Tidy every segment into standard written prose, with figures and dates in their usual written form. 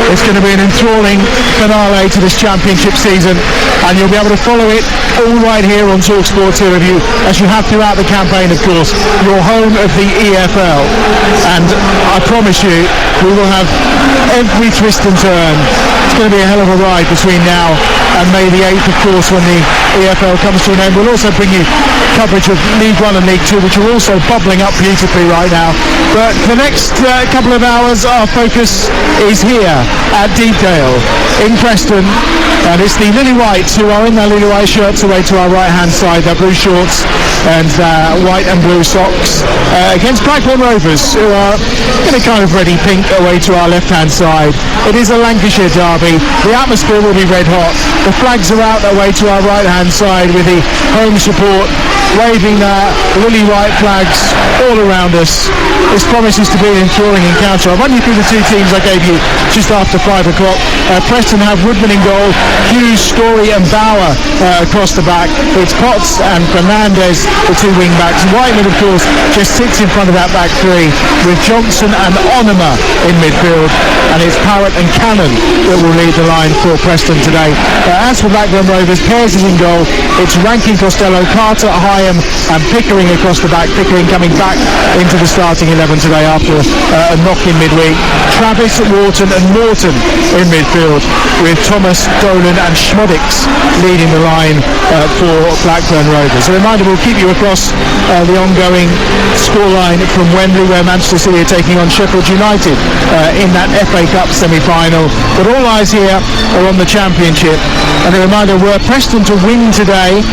It's going to be an enthralling finale to this championship season, and you'll be able to follow it all right here on Talksport 2 of you, as you have throughout the campaign, of course. Your home of the EFL, and I promise you we will have every twist and turn. It's going to be a hell of a ride between now and May the 8th, of course, when the EFL comes to an end. We'll also bring you coverage of League 1 and League 2, which are also bubbling up beautifully right now. But for the next couple of hours, our focus is here at Deepdale in Preston, and it's the Lily Whites who are in their Lily White shirts away to our right hand side, their blue shorts and white and blue socks, against Blackburn Rovers, who are in a kind of reddy pink away to our left hand side. It is a Lancashire derby. The atmosphere will be red hot. The flags are out their way to our right hand side, with the home support waving their lily white flags all around us. This promises to be an enthralling encounter. I'll run you through the two teams I gave you just after 5 o'clock. Preston have Woodman in goal, Hughes, Story and Bauer across the back. It's Potts and Fernandez, the two wing backs. Whiteman, of course, just sits in front of that back three, with Johnson and Onema in midfield, and it's Parrott and Cannon that will lead the line for Preston today. As for Blackburn Rovers, Pears is in goal. It's Rankin, Costello, Carter, Hyam and Pickering across the back. Pickering coming back into the starting 11 today after a knock in midweek. Travis, Wharton and Norton in midfield, with Thomas, Dolan and Schmodix leading the line for Blackburn Rovers. A reminder, we'll keep you across the ongoing scoreline from Wembley, where Manchester City are taking on Sheffield United in that FA Cup semi-final. But all eyes here are on the Championship. And a reminder, were Preston to win today,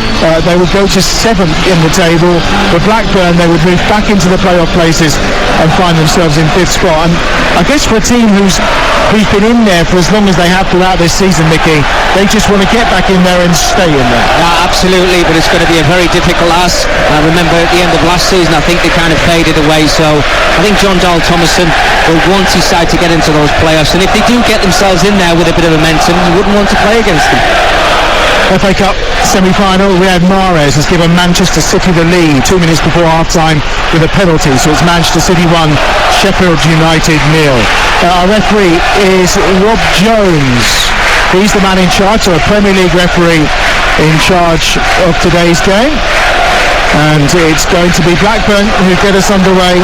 they would go to 7th in the table. For Blackburn, they would move back into the playoff places and find themselves in 5th spot. And I guess for a team who's been in there for as long as they have throughout this season, Mickey, they just want to get back in there and stay in there. Yeah, absolutely, but it's going to be a very difficult ask. I remember at the end of last season, I think they kind of faded away, so I think John Dahl Thomason will want his side to get into those playoffs, and if they do get themselves in there with a bit of momentum, you wouldn't want to play against them. FA Cup semi-final, Riyad Mahrez has given Manchester City the lead 2 minutes before half-time with a penalty, so it's Manchester City 1, Sheffield United 0. Our referee is Rob Jones. He's the man in charge, so a Premier League referee in charge of today's game. And it's going to be Blackburn who get us underway,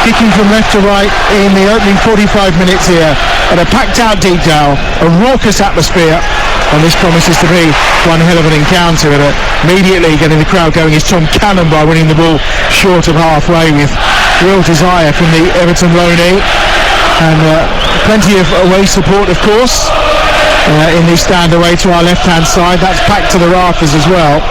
kicking from left to right in the opening 45 minutes here at a packed-out Deepdale, a raucous atmosphere, and this promises to be one hell of an encounter. And immediately getting the crowd going is Tom Cannon by winning the ball short of halfway, with real desire from the Everton loanee, and plenty of away support, of course, in the stand away to our left-hand side. That's packed to the rafters as well.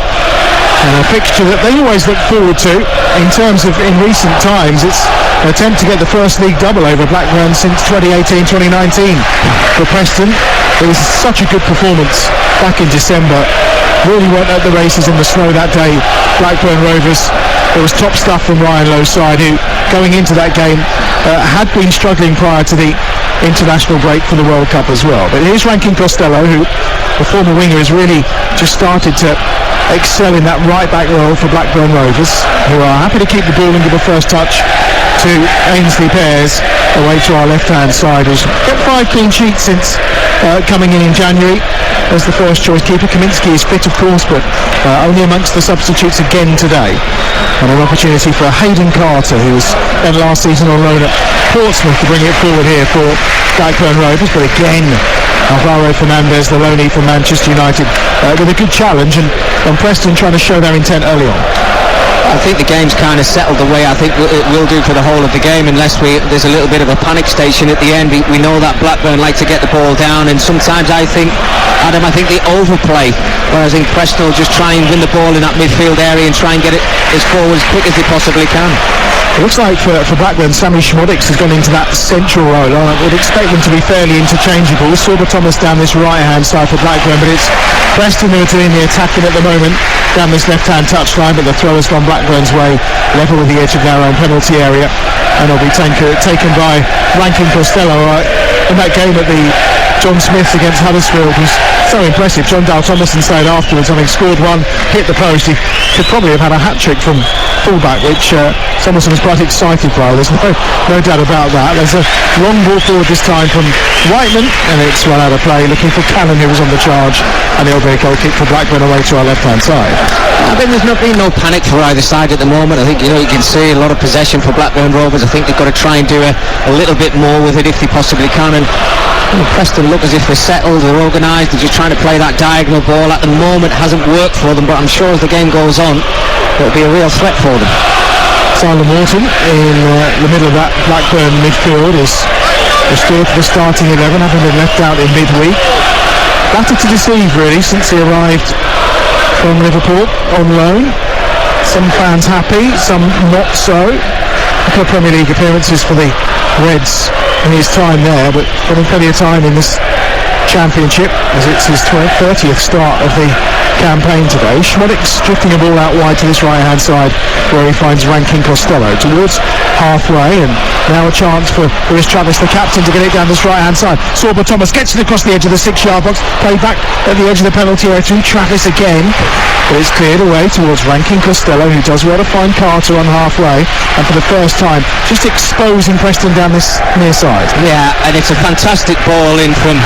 And a fixture that they always look forward to. In terms of in recent times, it's an attempt to get the first league double over Blackburn since 2018-2019. For Preston, it was such a good performance back in December. Really weren't at the races in the snow that day. Blackburn Rovers, it was top stuff from Ryan Lowe's side, who going into that game had been struggling prior to the international break for the World Cup as well. But here's Rankin Costello, who, the former winger, has really just started to excel in that right back role for Blackburn Rovers, who are happy to keep the ball and give a first touch to Ainsley Pears away to our left hand side, who's got 5 clean sheets since coming in January as the first choice keeper. Kaminsky is fit, of course, but only amongst the substitutes again today. And an opportunity for Hayden Carter, who was spent last season on loan at Portsmouth, to bring it forward here for Blackburn Rovers. But again, Alvaro Fernandez, the loanee from Manchester United, with a good challenge, and Preston trying to show their intent early on. I think the game's kind of settled the way I think it will do for the whole of the game, unless there's a little bit of a panic station at the end. We know that Blackburn like to get the ball down, and sometimes I think they overplay, whereas I think Preston will just try and win the ball in that midfield area and try and get it as forward as quick as they possibly can. It looks like for Blackburn, Sammy Schmodix has gone into that central role. I would expect them to be fairly interchangeable. Sorba Thomas down this right-hand side for Blackburn, but it's Preston who are doing the attacking at the moment down this left-hand touchline, but the throw has gone Blackburn's way, level with the edge of their own penalty area, and it'll be taken by Rankin Costello. In that game at the John Smith against Huddersfield was so impressive. John Dale Thomason said afterwards, having scored one, hit the post, he could probably have had a hat-trick from fullback, which Thomason was quite excited by. There's no doubt about that. There's a long ball forward this time from Whiteman, and it's run out of play, looking for Cannon, who was on the charge, and it'll be a goal kick for Blackburn away to our left-hand side. I think there's been no panic for either side at the moment. I think, you can see a lot of possession for Blackburn Rovers. I think they've got to try and do a little bit more with it if they possibly can. And Preston look as if they're settled, they're organised, they're just trying to play that diagonal ball. At the moment hasn't worked for them, but I'm sure as the game goes on, it'll be a real threat for them. Simon Morton in the middle of that Blackburn midfield is restored to the starting 11, having been left out in midweek. Battered to deceive, really, since he arrived from Liverpool on loan. Some fans happy, some not so. A couple of Premier League appearances for the Reds in his time there, but getting plenty of time in this Championship as it's his 30th start of the campaign today. Schmodik's drifting a ball out wide to this right-hand side where he finds Rankin Costello towards halfway, and now a chance for Lewis Travis, the captain, to get it down this right-hand side. Sorba Thomas gets it across the edge of the 6-yard box, played back at the edge of the penalty area to Travis again, but it's cleared away towards Rankin Costello, who does well to find Carter on halfway, and for the first time just exposing Preston down this near side. Yeah, and it's a fantastic ball in from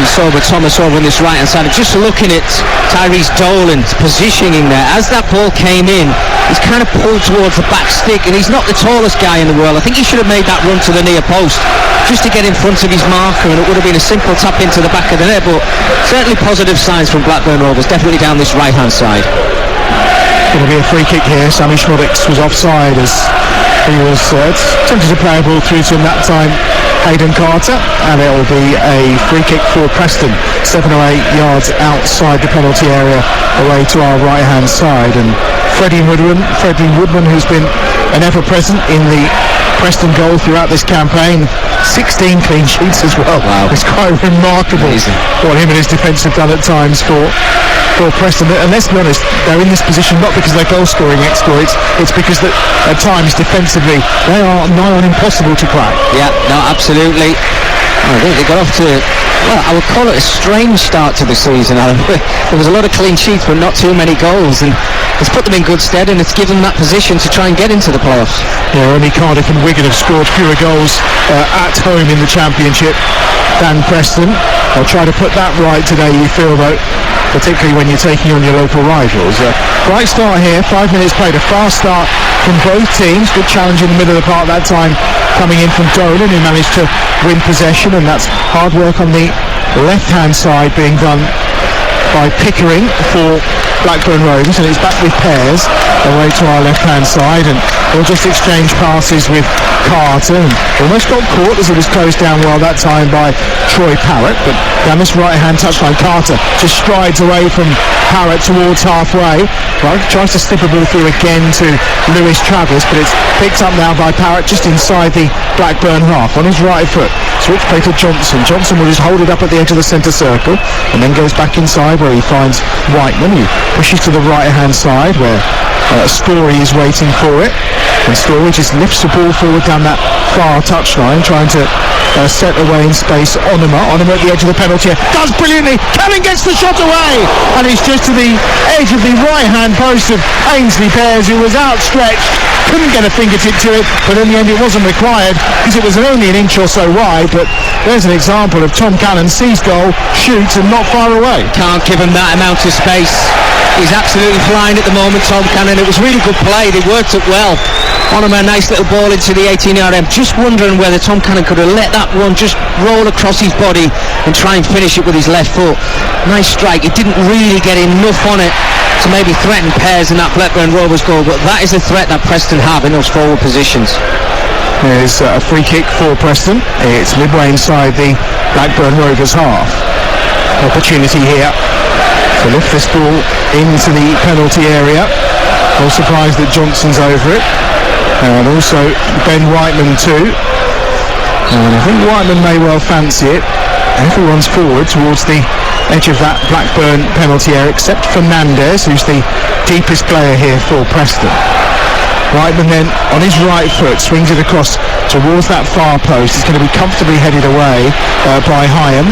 Sorba Thomas over on this right hand side. And just looking at Tyrese Dolan's positioning there, as that ball came in, he's kind of pulled towards the back stick, and he's not the tallest guy in the world. I think he should have made that run to the near post just to get in front of his marker, and it would have been a simple tap into the back of the net. But certainly positive signs from Blackburn Rovers, definitely down this right hand side. Going to be a free kick here. Sammy Schmodic was offside as he was attempted to play a ball through to him that time, Hayden Carter, and it will be a free kick for Preston, 7 or 8 yards outside the penalty area away to our right hand side. And Freddie Woodman, who's been an ever present in the Preston goal throughout this campaign, 16 clean sheets as well. Wow. It's quite remarkable. Amazing. What him and his defence have done at times for Preston. And let's be honest, they're in this position not because of their goal scoring exploits, it's because that at times defensively they are nigh on impossible to crack. Yeah, no, absolutely. I think they got off to, well, I would call it a strange start to the season. There was a lot of clean sheets but not too many goals, and it's put them in good stead, and it's given them that position to try and get into the playoffs. Yeah, only Cardiff and Wigan have scored fewer goals at home in the Championship than Preston. I'll try to put that right today, you feel, though, particularly when you're taking on your local rivals. Right start here, 5 minutes played, a fast start from both teams. Good challenge in the middle of the park that time, coming in from Dolan, who managed to win possession, and that's hard work on the left-hand side being done by Pickering for Blackburn Rovers, and it's back with Pears away to our left-hand side, and they'll just exchange passes with Carter, and almost got caught as it was closed down well that time by Troy Parrott, but down this right-hand touchline, Carter just strides away from Parrott towards halfway. Well, tries to slip a ball through again to Lewis Travis, but it's picked up now by Parrott just inside the Blackburn half on his right foot. Switch play to Johnson. Johnson will just hold it up at the edge of the centre circle and then goes back inside where he finds Whiteman, who pushes to the right-hand side where Story is waiting for it, and Story just lifts the ball forward down that far touchline, trying to set away in space Onuma at the edge of the penalty area. Does brilliantly. Cannon gets the shot away, and it's just to the edge of the right-hand post of Ainsley Pears, who was outstretched, couldn't get a fingertip to it, but in the end it wasn't required because it was only an inch or so wide. But there's an example of Tom Cannon sees goal, shoots, and not far away. Can't give him that amount of space. He's absolutely flying at the moment, Tom Cannon. It was really good play. They worked it well. On him, a nice little ball into the 18-yard end. Just wondering whether Tom Cannon could have let that one just roll across his body and try and finish it with his left foot. Nice strike. He didn't really get enough on it to maybe threaten Pears in that Blackburn Rovers goal, but that is the threat that Preston have in those forward positions. There's a free kick for Preston. It's midway inside the Blackburn Rovers half. Opportunity here to lift this ball into the penalty area. No surprise that Johnson's over it, and also Ben Whiteman too, and I think Whiteman may well fancy it. Everyone's forward towards the edge of that Blackburn penalty area except Fernandez, who's the deepest player here for Preston. Whiteman then on his right foot swings it across towards that far post. It's going to be comfortably headed away by Hyam,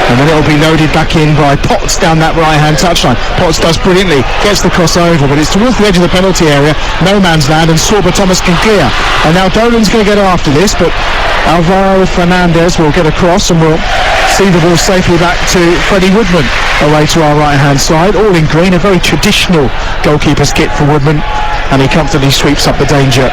and then it'll be loaded back in by Potts down that right hand touchline. Potts does brilliantly, gets the cross over, but it's towards the edge of the penalty area, no man's land, and Sorba Thomas can clear. And now Dolan's going to get after this, but Alvaro Fernandez will get across and will see the ball safely back to Freddie Woodman away to our right hand side, all in green, a very traditional goalkeeper's kit for Woodman, and he comfortably sweeps up the danger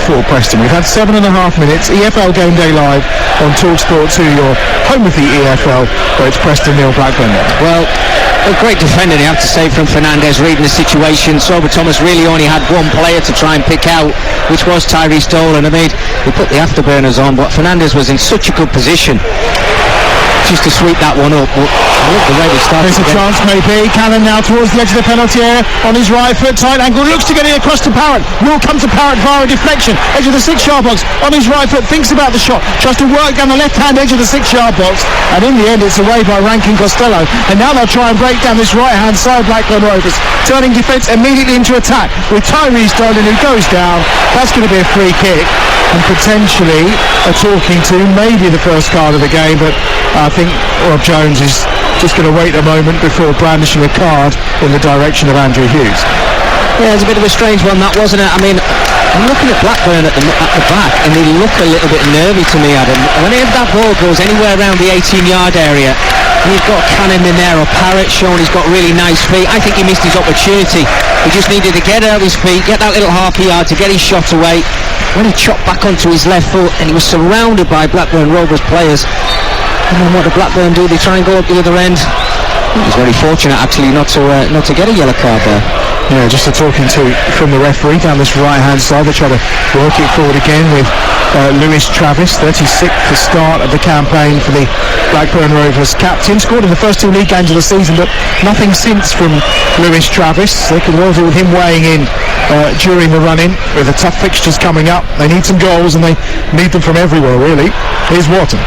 for Preston. We've had 7.5 minutes, EFL Game Day Live on Talksport 2, your home of the EFL, where it's Preston 0, Blackburn 0. Well, a great defender, you have to say, from Fernandez, reading the situation. Sorba Thomas really only had one player to try and pick out, which was Tyrese Dolan. I mean, we put the afterburners on, but Fernandez was in such a good position just to sweep that one up. But I love the way they started. There's a chance maybe. Cannon now towards the edge of the penalty area on his right foot, tight angle, looks to get it across to Parrott. Will come to Parrott via a deflection, edge of the 6-yard box on his right foot, thinks about the shot, tries to work down the left hand edge of the 6-yard box, and in the end it's away by Rankin Costello. And now they'll try and break down this right hand side, Blackburn Rovers, turning defence immediately into attack with Tyrese Dolan, who goes down. That's going to be a free kick and potentially a talking to, maybe the first card of the game, but I think Rob Jones is just going to wait a moment before brandishing a card in the direction of Andrew Hughes. Yeah, it's a bit of a strange one, that, wasn't it? I mean, I'm looking at Blackburn at the back, and they look a little bit nervy to me, Adam. Whenever that ball goes anywhere around the 18-yard area, and you've got Cannon in there, or Parrott showing he's got really nice feet, I think he missed his opportunity. He just needed to get out his feet, get that little half a yard to get his shot away. When he chopped back onto his left foot, and he was surrounded by Blackburn Rovers players, and then what did Blackburn do? They try and go up the other end. I think he's very fortunate actually not to get a yellow card there. Yeah, just a talking to from the referee down this right hand side. They try to work it forward again with Lewis Travis, 36th the start of the campaign for the Blackburn Rovers captain. Scored in the first 2 league games of the season, but nothing since from Lewis Travis. They could well do with him weighing in during the run-in with the tough fixtures coming up. They need some goals, and they need them from everywhere really. Here's Wharton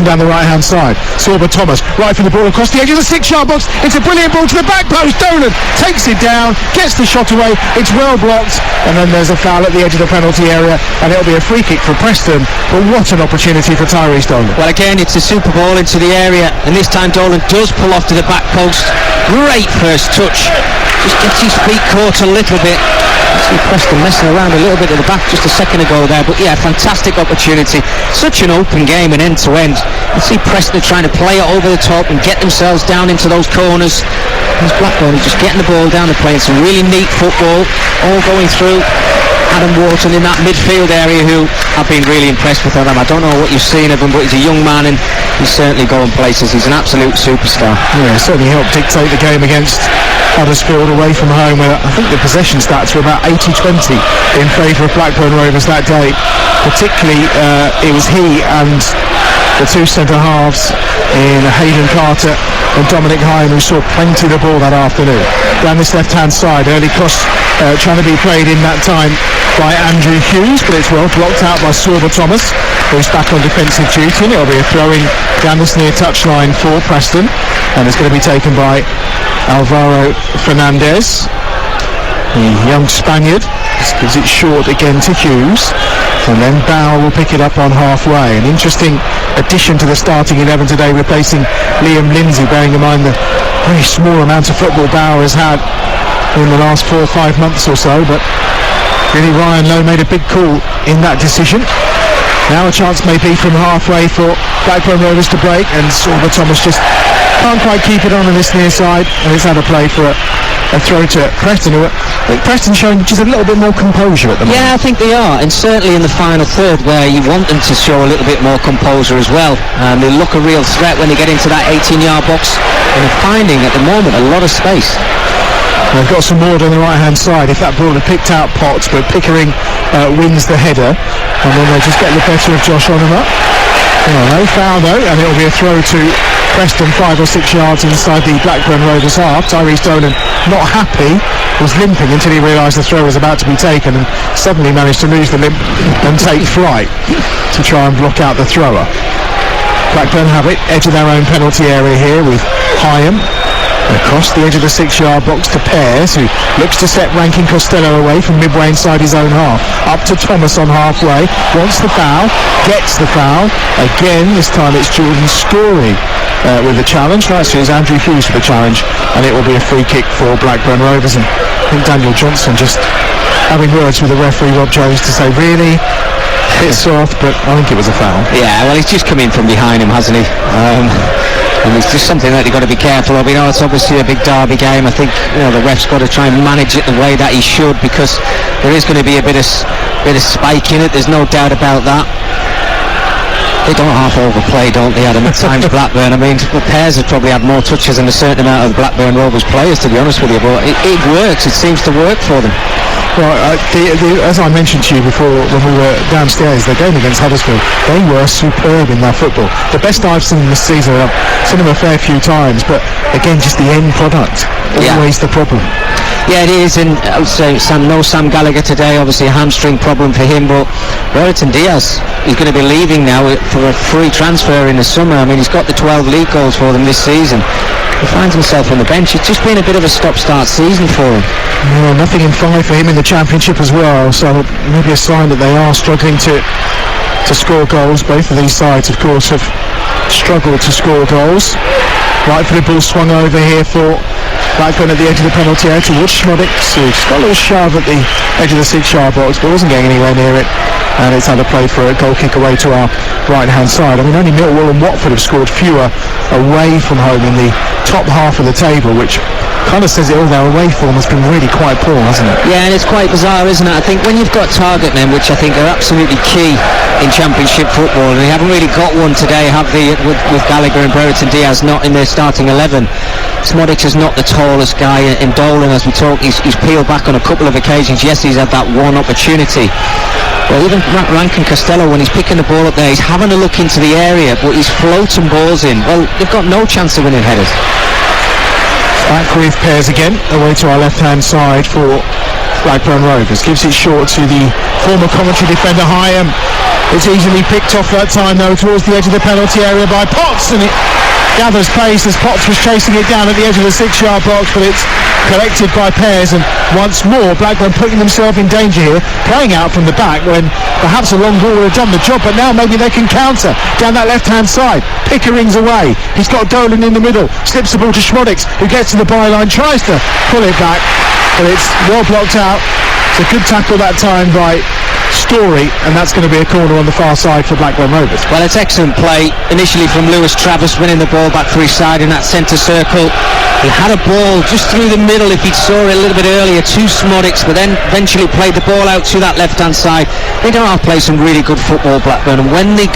down the right hand side. Sorba Thomas right for the ball across the edge of the 6-yard box. It's a brilliant ball to the back post. Dolan takes it down, gets the shot away, it's well blocked, and then there's a foul at the edge of the penalty area, and it'll be a free kick for Preston. But what an opportunity for Tyrese Dolan. Well, again, it's a super ball into the area, and this time Dolan does pull off to the back post. Great first touch, just gets his feet caught a little bit. See Preston messing around a little bit at the back just a second ago there, but yeah, fantastic opportunity. Such an open game and end to end. You see Preston trying to play it over the top and get themselves down into those corners. There's Blackburn just getting the ball down and playing some really neat football, all going through Adam Wharton in that midfield area, who I've been really impressed with him. I don't know what you've seen of him, but he's a young man and he's certainly going places. He's an absolute superstar. Yeah, certainly helped dictate the game against Huddersfield away from home, where I think the possession stats were about 80-20 in favour of Blackburn Rovers that day. Particularly it was he and the two centre-halves in Hayden Carter and Dominic Hyam who saw plenty of the ball that afternoon. Down this left-hand side, early cross trying to be played in that time by Andrew Hughes, but it's well blocked out by Sorba Thomas, who's back on defensive duty, and it'll be a throw-in down this near touchline for Preston, and it's going to be taken by Alvaro Fernandez, the young Spaniard. Just gives it short again to Hughes, and then Bauer will pick it up on halfway. An interesting addition to the starting 11 today, replacing Liam Lindsay, bearing in mind the very small amount of football Bauer has had in the last 4 or 5 months or so, but really Ryan Lowe made a big call in that decision. Now a chance maybe from halfway for Blackburn Rovers to break, and Sorba Thomas just can't quite keep it on this near side, and it's had a play for a throw to Preston, who I think Preston showing just a little bit more composure at the moment. Yeah, I think they are, and certainly in the final third, where you want them to show a little bit more composure as well. They look a real threat when they get into that 18-yard box, and they're finding at the moment a lot of space. They've got some more on the right hand side. If that ball had picked out Potts, but Pickering wins the header, and then they just get the better of Josh Onuma. No foul though, and it'll be a throw to Preston 5 or 6 yards inside the Blackburn Rovers half. Tyrese Dolan, not happy, was limping until he realised the throw was about to be taken, and suddenly managed to lose the limp and take flight to try and block out the thrower. Blackburn have it, edge of their own penalty area here with Hyam. Across the edge of the 6-yard box to Pears, who looks to set Rankin Costello away from midway inside his own half. Up to Thomas on halfway, wants the foul, gets the foul. Again, this time it's Jordan Story with the challenge. Last year it was Andrew Hughes for the challenge, and it will be a free kick for Blackburn Rovers. And I think Daniel Johnson just having words with the referee Rob Jones to say, really? Bit soft, but I think it was a foul. Yeah, well, he's just come in from behind him, hasn't he? And it's just something that you've got to be careful of. It's obviously a big derby game. I think the ref's got to try and manage it the way that he should, because there is going to be a bit of spike in it. There's no doubt about that. They don't half overplay, don't they, Adam? At times, Blackburn. I mean, Pears have probably had more touches than a certain amount of Blackburn Rovers players, to be honest with you. But it works. It seems to work for them. Well, as I mentioned to you before when we were downstairs, the game against Huddersfield, they were superb in their football. The best I've seen this season. I've seen them a fair few times, but again, just the end product, always the problem. Yeah, it is, and I would say Sam Gallagher today, obviously a hamstring problem for him, but Brereton Diaz, he's going to be leaving now for a free transfer in the summer. I mean, he's got the 12 league goals for them this season. He finds himself on the bench. It's just been a bit of a stop-start season for him. Yeah, nothing in 5 for him in the Championship as well, so maybe a sign that they are struggling to score goals. Both of these sides, of course, have struggled to score goals. Right-footed ball swung over here for Blackburn at the edge of the penalty area towards Schmodix, who's got a little shove at the edge of the 6-yard box, but wasn't getting anywhere near it. And it's had a play for a goal kick away to our right-hand side. I mean, only Millwall and Watford have scored fewer away from home in the top half of the table, which kind of says it all. Their away form has been really quite poor, hasn't it? Yeah, and it's quite bizarre, isn't it? I think when you've got target men, which I think are absolutely key in Championship football, and they haven't really got one today, have they, with Gallagher and Brereton Diaz not in their starting 11. Smodic is not the tallest guy in Dolan, as we talk. He's peeled back on a couple of occasions. Yes, he's had that one opportunity. Well, even Rankin Costello, when he's picking the ball up there, he's having a look into the area, but he's floating balls in. Well, they've got no chance of winning headers. Back with Pears again, away to our left-hand side for Blackburn Rovers. Gives it short to the former commentary defender Hyam. It's easily picked off that time, though, towards the edge of the penalty area by Potts, and it gathers pace as Potts was chasing it down at the edge of the 6-yard box, but it's collected by Pears, and once more Blackburn putting themselves in danger here, playing out from the back when perhaps a long ball would have done the job, but now maybe they can counter down that left-hand side. Pickering's away, he's got Dolan in the middle, slips the ball to Schmodix, who gets to the byline, tries to pull it back, but it's well blocked out. It's a good tackle that time by Story, and that's going to be a corner on the far side for Blackburn Rovers. Well, it's excellent play initially from Lewis Travis, winning the ball back for his side in that centre circle. He had a ball just through the middle if he'd saw it a little bit earlier to Smodix, but then eventually played the ball out to that left hand side. They don't have to play some really good football, Blackburn, and when they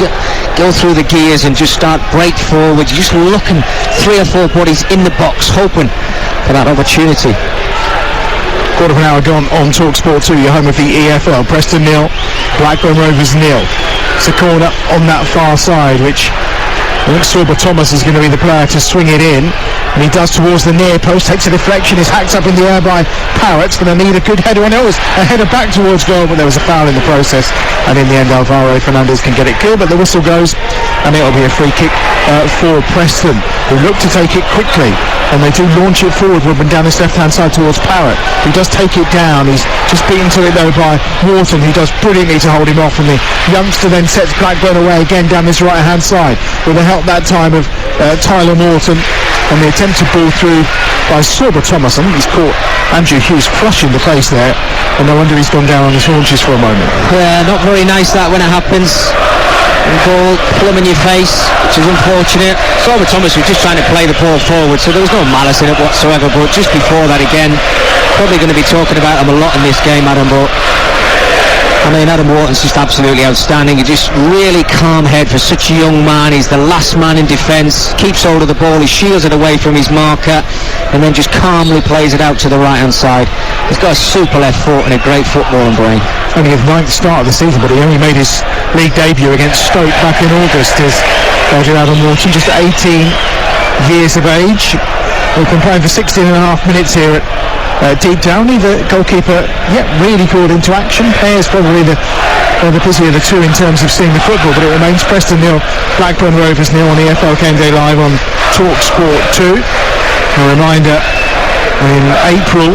go through the gears and just start break forward, you're just looking 3 or 4 bodies in the box hoping for that opportunity. Quarter of an hour gone on Talksport 2, your home of the EFL. Preston 0, Blackburn Rovers 0. It's a corner on that far side, which I think Sorba Thomas is going to be the player to swing it in, and he does towards the near post, takes a deflection, is hacked up in the air by Parrott's, going to need a good header, and it was a header back towards goal, but there was a foul in the process, and in the end Alvaro Fernandez can get it clear, but the whistle goes, and it'll be a free kick for Preston, who look to take it quickly, and they do launch it forward, Ruben, down this left-hand side towards Parrott, who does take it down. He's just beaten to it though by Wharton, who does brilliantly to hold him off, and the youngster then sets Blackburn away again down this right-hand side, with the help that time of Tyler Morton, and the attempted ball through by Sorba Thomas. I think he's caught Andrew Hughes flush in the face there, and no wonder he's gone down on his haunches for a moment. Yeah, not very nice that when it happens. Ball plumb in your face, which is unfortunate. Sorba Thomas was just trying to play the ball forward, so there was no malice in it whatsoever, but just before that again, probably going to be talking about him a lot in this game, Adam, but I mean, Adam Wharton's just absolutely outstanding. He just really calm head for such a young man. He's the last man in defence, keeps hold of the ball, he shields it away from his marker, and then just calmly plays it out to the right hand side. He's got a super left foot and a great footballing brain. Only his 9th start of the season, but he only made his league debut against Stoke back in August as Belgian Adam Wharton, just 18 years of age. He's been playing for 16 and a half minutes here at Deep Downey. The goalkeeper really called into action. Pears probably the busier of the two in terms of seeing the football, but it remains Preston 0, Blackburn Rovers 0 on the EFL Game Day Live on Talksport 2. A reminder, in April,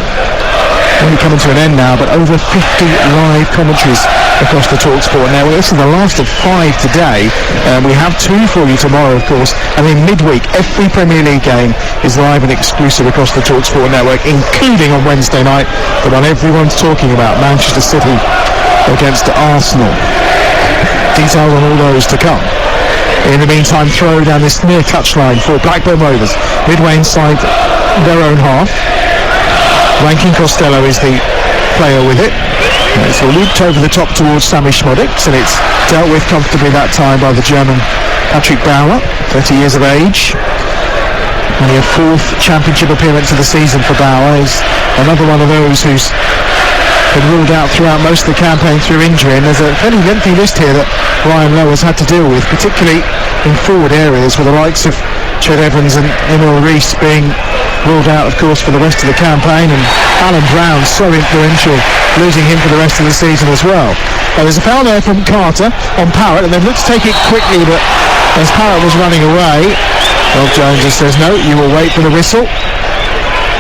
only coming to an end now, but over 50 live commentaries across the Talksport network. This is the last of 5 today. We have 2 for you tomorrow, of course, and then midweek, every Premier League game is live and exclusive across the Talksport network, including on Wednesday night, the one everyone's talking about, Manchester City against Arsenal. Details on all those to come. In the meantime, throw down this near touchline for Blackburn Rovers, midway inside their own half. Rankin Costello is the player with it. It's looped over the top towards Sami Schmodix, and it's dealt with comfortably that time by the German Patrick Bauer, 30 years of age. Only a 4th championship appearance of the season for Bauer. He's another one of those who's been ruled out throughout most of the campaign through injury, and there's a fairly lengthy list here that Ryan Lowe has had to deal with, particularly in forward areas, with the likes of Ched Evans and Emil Rees being ruled out, of course, for the rest of the campaign, and Alan Brown, so influential, losing him for the rest of the season as well. There's a foul there from Carter on Parrott, and they've looked to take it quickly, but as Parrott was running away, Rob Jones just says, no, you will wait for the whistle.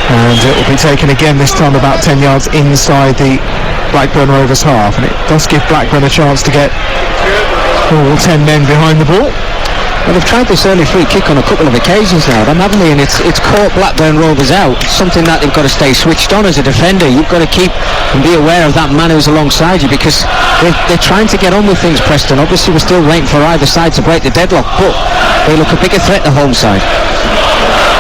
And it will be taken again, this time about 10 yards inside the Blackburn Rovers half, and it does give Blackburn a chance to get all 10 men behind the ball. Well, they've tried this early free kick on a couple of occasions now, haven't they? And it's caught Blackburn Rovers out. Something that they've got to stay switched on as a defender. You've got to keep and be aware of that man who's alongside you, because they're trying to get on with things, Preston. Obviously, we're still waiting for either side to break the deadlock, but they look a bigger threat, the home side.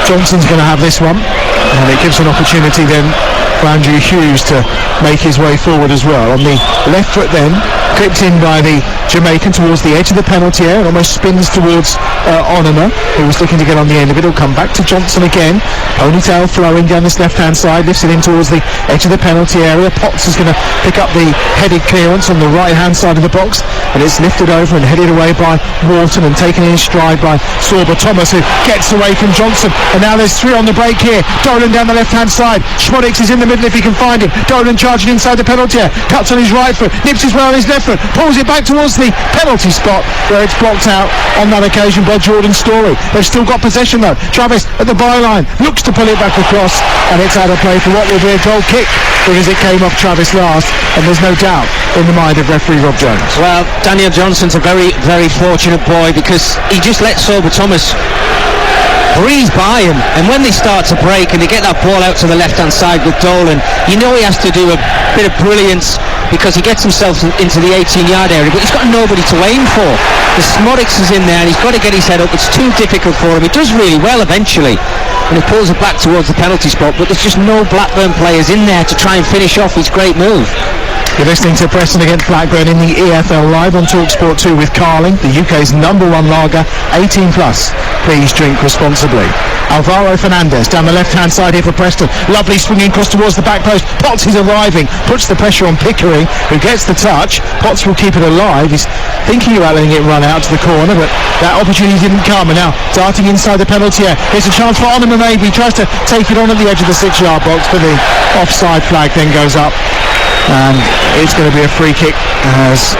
Johnson's going to have this one, and it gives an opportunity then for Andrew Hughes to make his way forward as well. On the left foot then, clipped in by the Jamaican towards the edge of the penalty area, and almost spins towards Onema, who was looking to get on the end of it. He'll come back to Johnson again. Ponytail flowing down this left-hand side, lifts it in towards the edge of the penalty area. Potts is going to pick up the headed clearance on the right-hand side of the box, and it's lifted over and headed away by Wharton and taken in stride by Sorba Thomas, who gets away from Johnson. And now there's 3 on the break here. Dolan down the left-hand side. Schmodix is in the middle if he can find him. Dolan charging inside the penalty area. Cuts on his right foot. Nips his way on his left foot. Pulls it back towards the penalty spot, where it's blocked out on that occasion by Jordan Storey. They've still got possession though. Travis at the byline looks to pull it back across, and it's out of play for what will be a goal kick, because it came off Travis last, and there's no doubt in the mind of referee Rob Jones. Well, Daniel Johnson's a very, very fortunate boy, because he just let Sorba Thomas breeze by him, and when they start to break and they get that ball out to the left hand side with Dolan, you know he has to do a bit of brilliance, because he gets himself into the 18-yard area, but he's got nobody to aim for. The Schmodix is in there and he's got to get his head up. It's too difficult for him. He does really well eventually, and he pulls it back towards the penalty spot, but there's just no Blackburn players in there to try and finish off his great move. You're listening to Preston against Blackburn in the EFL live on Talksport 2 with Carling, the UK's #1 lager, 18+. Please drink responsibly. Alvaro Fernandez down the left-hand side here for Preston. Lovely swinging cross towards the back post. Potts is arriving, puts the pressure on Pickering, who gets the touch. Potts will keep it alive. He's thinking about letting it run out to the corner, but that opportunity didn't come. And now darting inside the penalty area. Here's a chance for Onema maybe. He tries to take it on at the edge of the 6-yard box, but the offside flag then goes up. And it's going to be a free kick as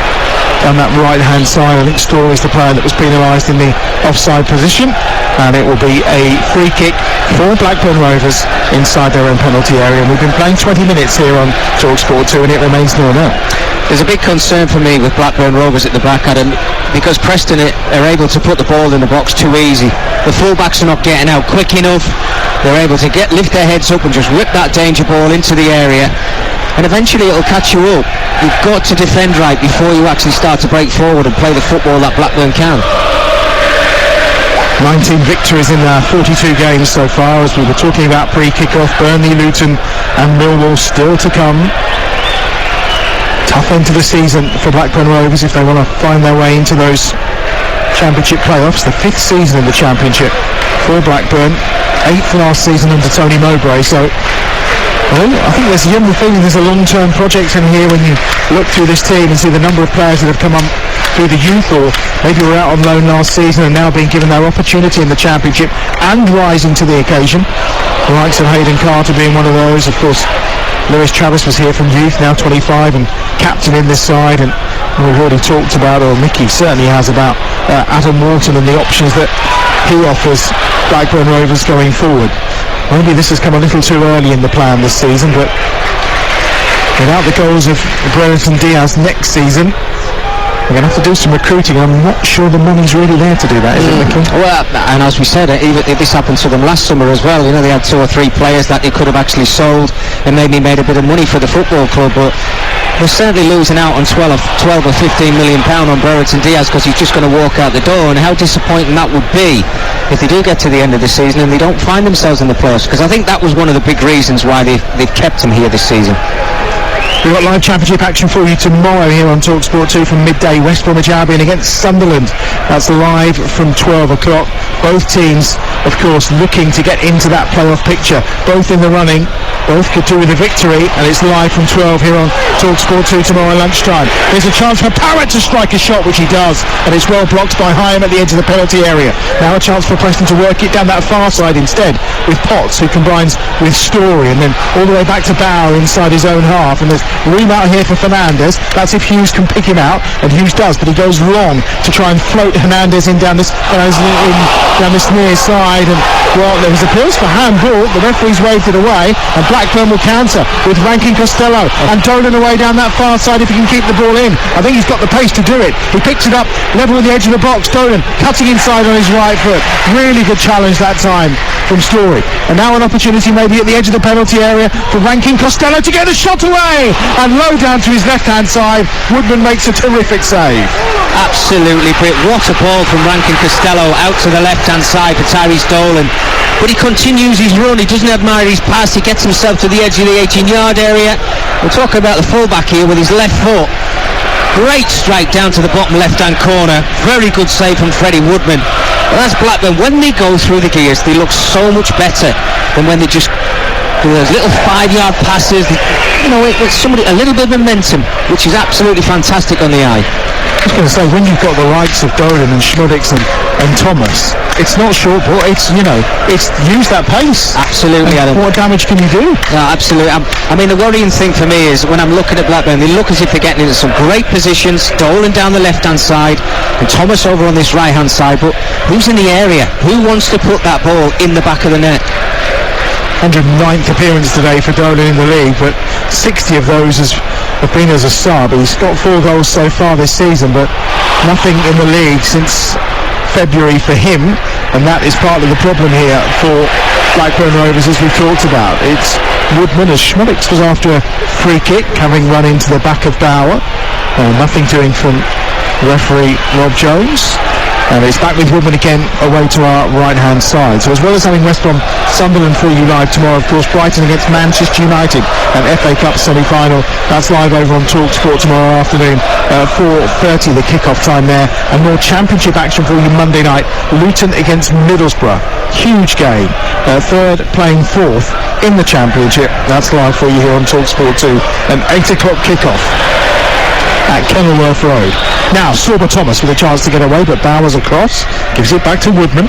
on that right-hand side. I think Storey's the player that was penalised in the offside position, and it will be a free kick for Blackburn Rovers inside their own penalty area. And we've been playing 20 minutes here on Talksport 2, and it remains 0-0. There's a big concern for me with Blackburn Rovers at the back, Adam, because Preston are able to put the ball in the box too easy. The full-backs are not getting out quick enough. They're able to lift their heads up and just whip that danger ball into the area, and eventually it'll catch you up. You've got to defend right before you actually start to break forward and play the football that Blackburn can. 19 victories in 42 games so far, as we were talking about pre-kick-off. Burnley, Luton and Millwall still to come. Tough end to the season for Blackburn Rovers if they want to find their way into those Championship playoffs. The 5th season in the Championship for Blackburn, 8th last season under Tony Mowbray. So well, I think there's a general feeling there's a long-term project in here when you look through this team and see the number of players that have come up through the youth, or maybe were out on loan last season and now being given their opportunity in the Championship and rising to the occasion. The likes of Hayden Carter being one of those. Of course, Lewis Travis was here from youth, now 25 and captain in this side, and we've already talked about, or Mickey certainly has, about Adam Wharton and the options that he offers Blackburn Rovers going forward. Maybe this has come a little too early in the plan this season, but without the goals of Brereton Diaz next season, we're going to have to do some recruiting. I'm not sure the money's really there to do that, is it, Mickey? Well, and as we said, this happened to them last summer as well. You know, they had 2 or 3 players that they could have actually sold and maybe made a bit of money for the football club, but they're certainly losing out on 12 or 15 million pound on Brereton Diaz because he's just going to walk out the door. And how disappointing that would be if they do get to the end of the season and they don't find themselves in the playoffs, because I think that was one of the big reasons why they've kept him here this season. We've got live championship action for you tomorrow here on Talksport 2 from midday. West Bromwich Albion against Sunderland. That's live from 12 o'clock. Both teams, of course, looking to get into that playoff picture. Both in the running. Both could do with a victory, and it's live from 12 here on Talksport 2 tomorrow lunchtime. There's a chance for Parrott to strike a shot, which he does, and it's well blocked by Hyam at the edge of the penalty area. Now a chance for Preston to work it down that far side instead with Potts, who combines with Story, and then all the way back to Bauer inside his own half. And there's room out here for Fernandes. That's if Hughes can pick him out, and Hughes does, but he goes long to try and float Hernandez in down this near side. And well, there was appeals for handball. The referee's waved it away, and Blackburn will counter with Rankin Costello and Dolan away down that far side if he can keep the ball in. I think he's got the pace to do it. He picks it up level with the edge of the box. Dolan cutting inside on his right foot. Really good challenge that time from Story. And now an opportunity maybe at the edge of the penalty area for Rankin Costello to get the shot away, and low down to his left hand side. Woodman makes a terrific save. Absolutely brilliant. What a ball from Rankin Costello out to the left hand side for Tyrese Dolan. But he continues his run. He doesn't admire his pass. He gets himself to the edge of the 18-yard area. We're talking about the fullback here with his left foot. Great strike down to the bottom left-hand corner. Very good save from Freddie Woodman. Well, that's Blackburn. When they go through the gears, they look so much better than when they just do those little 5-yard passes. You know, it's somebody a little bit of momentum, which is absolutely fantastic on the eye. I was going to say, when you've got the likes of Dolan and Schmudix and Thomas, it's not short ball, it's use that pace. Absolutely, Adam. What damage can you do? No, absolutely. I mean, the worrying thing for me is when I'm looking at Blackburn, they look as if they're getting into some great positions. Dolan down the left-hand side and Thomas over on this right-hand side, but who's in the area? Who wants to put that ball in the back of the net? 109th appearance today for Dolan in the league, but 60 of those have been as a sub. He's got 4 goals so far this season, but nothing in the league since February for him, and that is partly the problem here for Blackburn Rovers, as we've talked about. It's Woodman, as Schmudix was after a free kick, having run into the back of Bauer. Nothing doing from referee Rob Jones. And it's back with Woodman again away to our right-hand side. So as well as having West Brom Sunderland for you live tomorrow, of course, Brighton against Manchester United, an FA Cup semi-final. That's live over on Talksport tomorrow afternoon, 4:30 the kick-off time there. And more championship action for you Monday night. Luton against Middlesbrough. Huge game. Third playing fourth in the championship. That's live for you here on Talksport 2. An 8 o'clock kick-off at Kenilworth Road. Now Sorba Thomas with a chance to get away, but Bauer's across, gives it back to Woodman,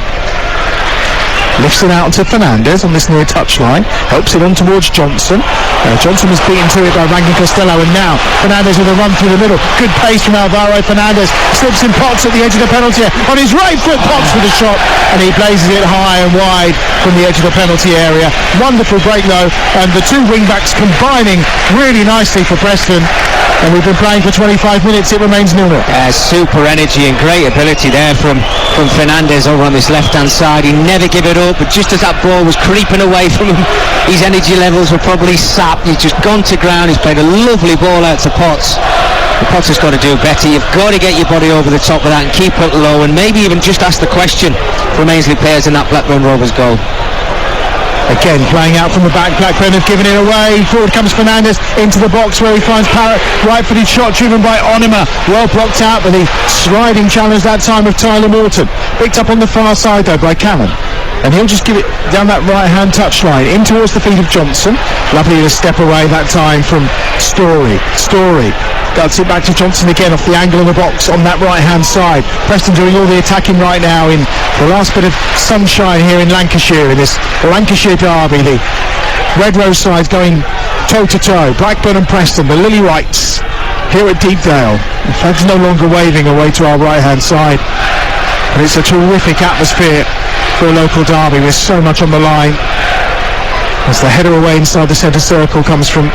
lifts it out to Fernandes on this near touchline, helps it on towards Johnson. Johnson was beaten to it by Rankin Costello, and now Fernandes with a run through the middle. Good pace from Alvaro Fernandes, slips in Potts at the edge of the penalty area. On his right foot, Potts with a shot, and he blazes it high and wide from the edge of the penalty area. Wonderful break though, and the two wing-backs combining really nicely for Preston. And we've been playing for 25 minutes, it remains 0-0. Super energy and great ability there from Fernandes over on this left-hand side. He never gave it up, but just as that ball was creeping away from him, his energy levels were probably sapped. He's just gone to ground. He's played a lovely ball out to Potts. The Potts has got to do better. You've got to get your body over the top of that and keep it low, and maybe even just ask the question from Ainsley players in that Blackburn Rovers goal. Again, playing out from the back, Blackburn have given it away. Forward comes Fernandes into the box where he finds Parrott. Right-footed shot driven by Onima. Well blocked out, but the sliding challenge that time of Tyler Morton. Picked up on the far side though by Cannon. And he'll just give it down that right-hand touchline, in towards the feet of Johnson. Lovely to step away that time from Story. Guts it back to Johnson again off the angle of the box on that right-hand side. Preston doing all the attacking right now in the last bit of sunshine here in Lancashire, in this Lancashire derby. The Red Rose side going toe-to-toe. Blackburn and Preston, the Lily Whites, here at Deepdale. The flag's no longer waving away to our right-hand side. And it's a terrific atmosphere for a local derby with so much on the line. As the header away inside the centre circle comes from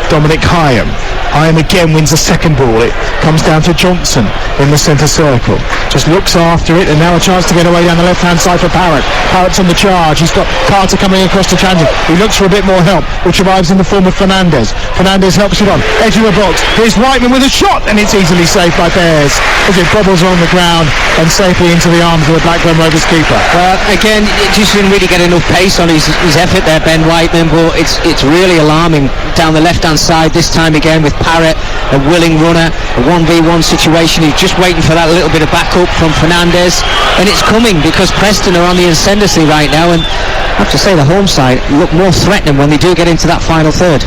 Dominic Hyam. Hyam again wins the second ball. It comes down to Johnson in the centre circle. Just looks after it, and now a chance to get away down the left-hand side for Parrott. Parrott's on the charge. He's got Carter coming across the challenge. He looks for a bit more help, which arrives in the form of Fernandez. Fernandez helps it on. Edge of the box. Here's Whiteman with a shot, and it's easily saved by Bears as it bobbles on the ground and safely into the arms of the Blackburn Rovers keeper. Well, again, it just didn't really get enough pace on his effort there, Ben Whiteman, but it's really alarming down the left-hand side this time again with Parrott, a willing runner, a 1v1 situation. He's just waiting for that little bit of backup from Fernandez, and it's coming because Preston are on the ascendancy right now, and I have to say the home side look more threatening when they do get into that final third.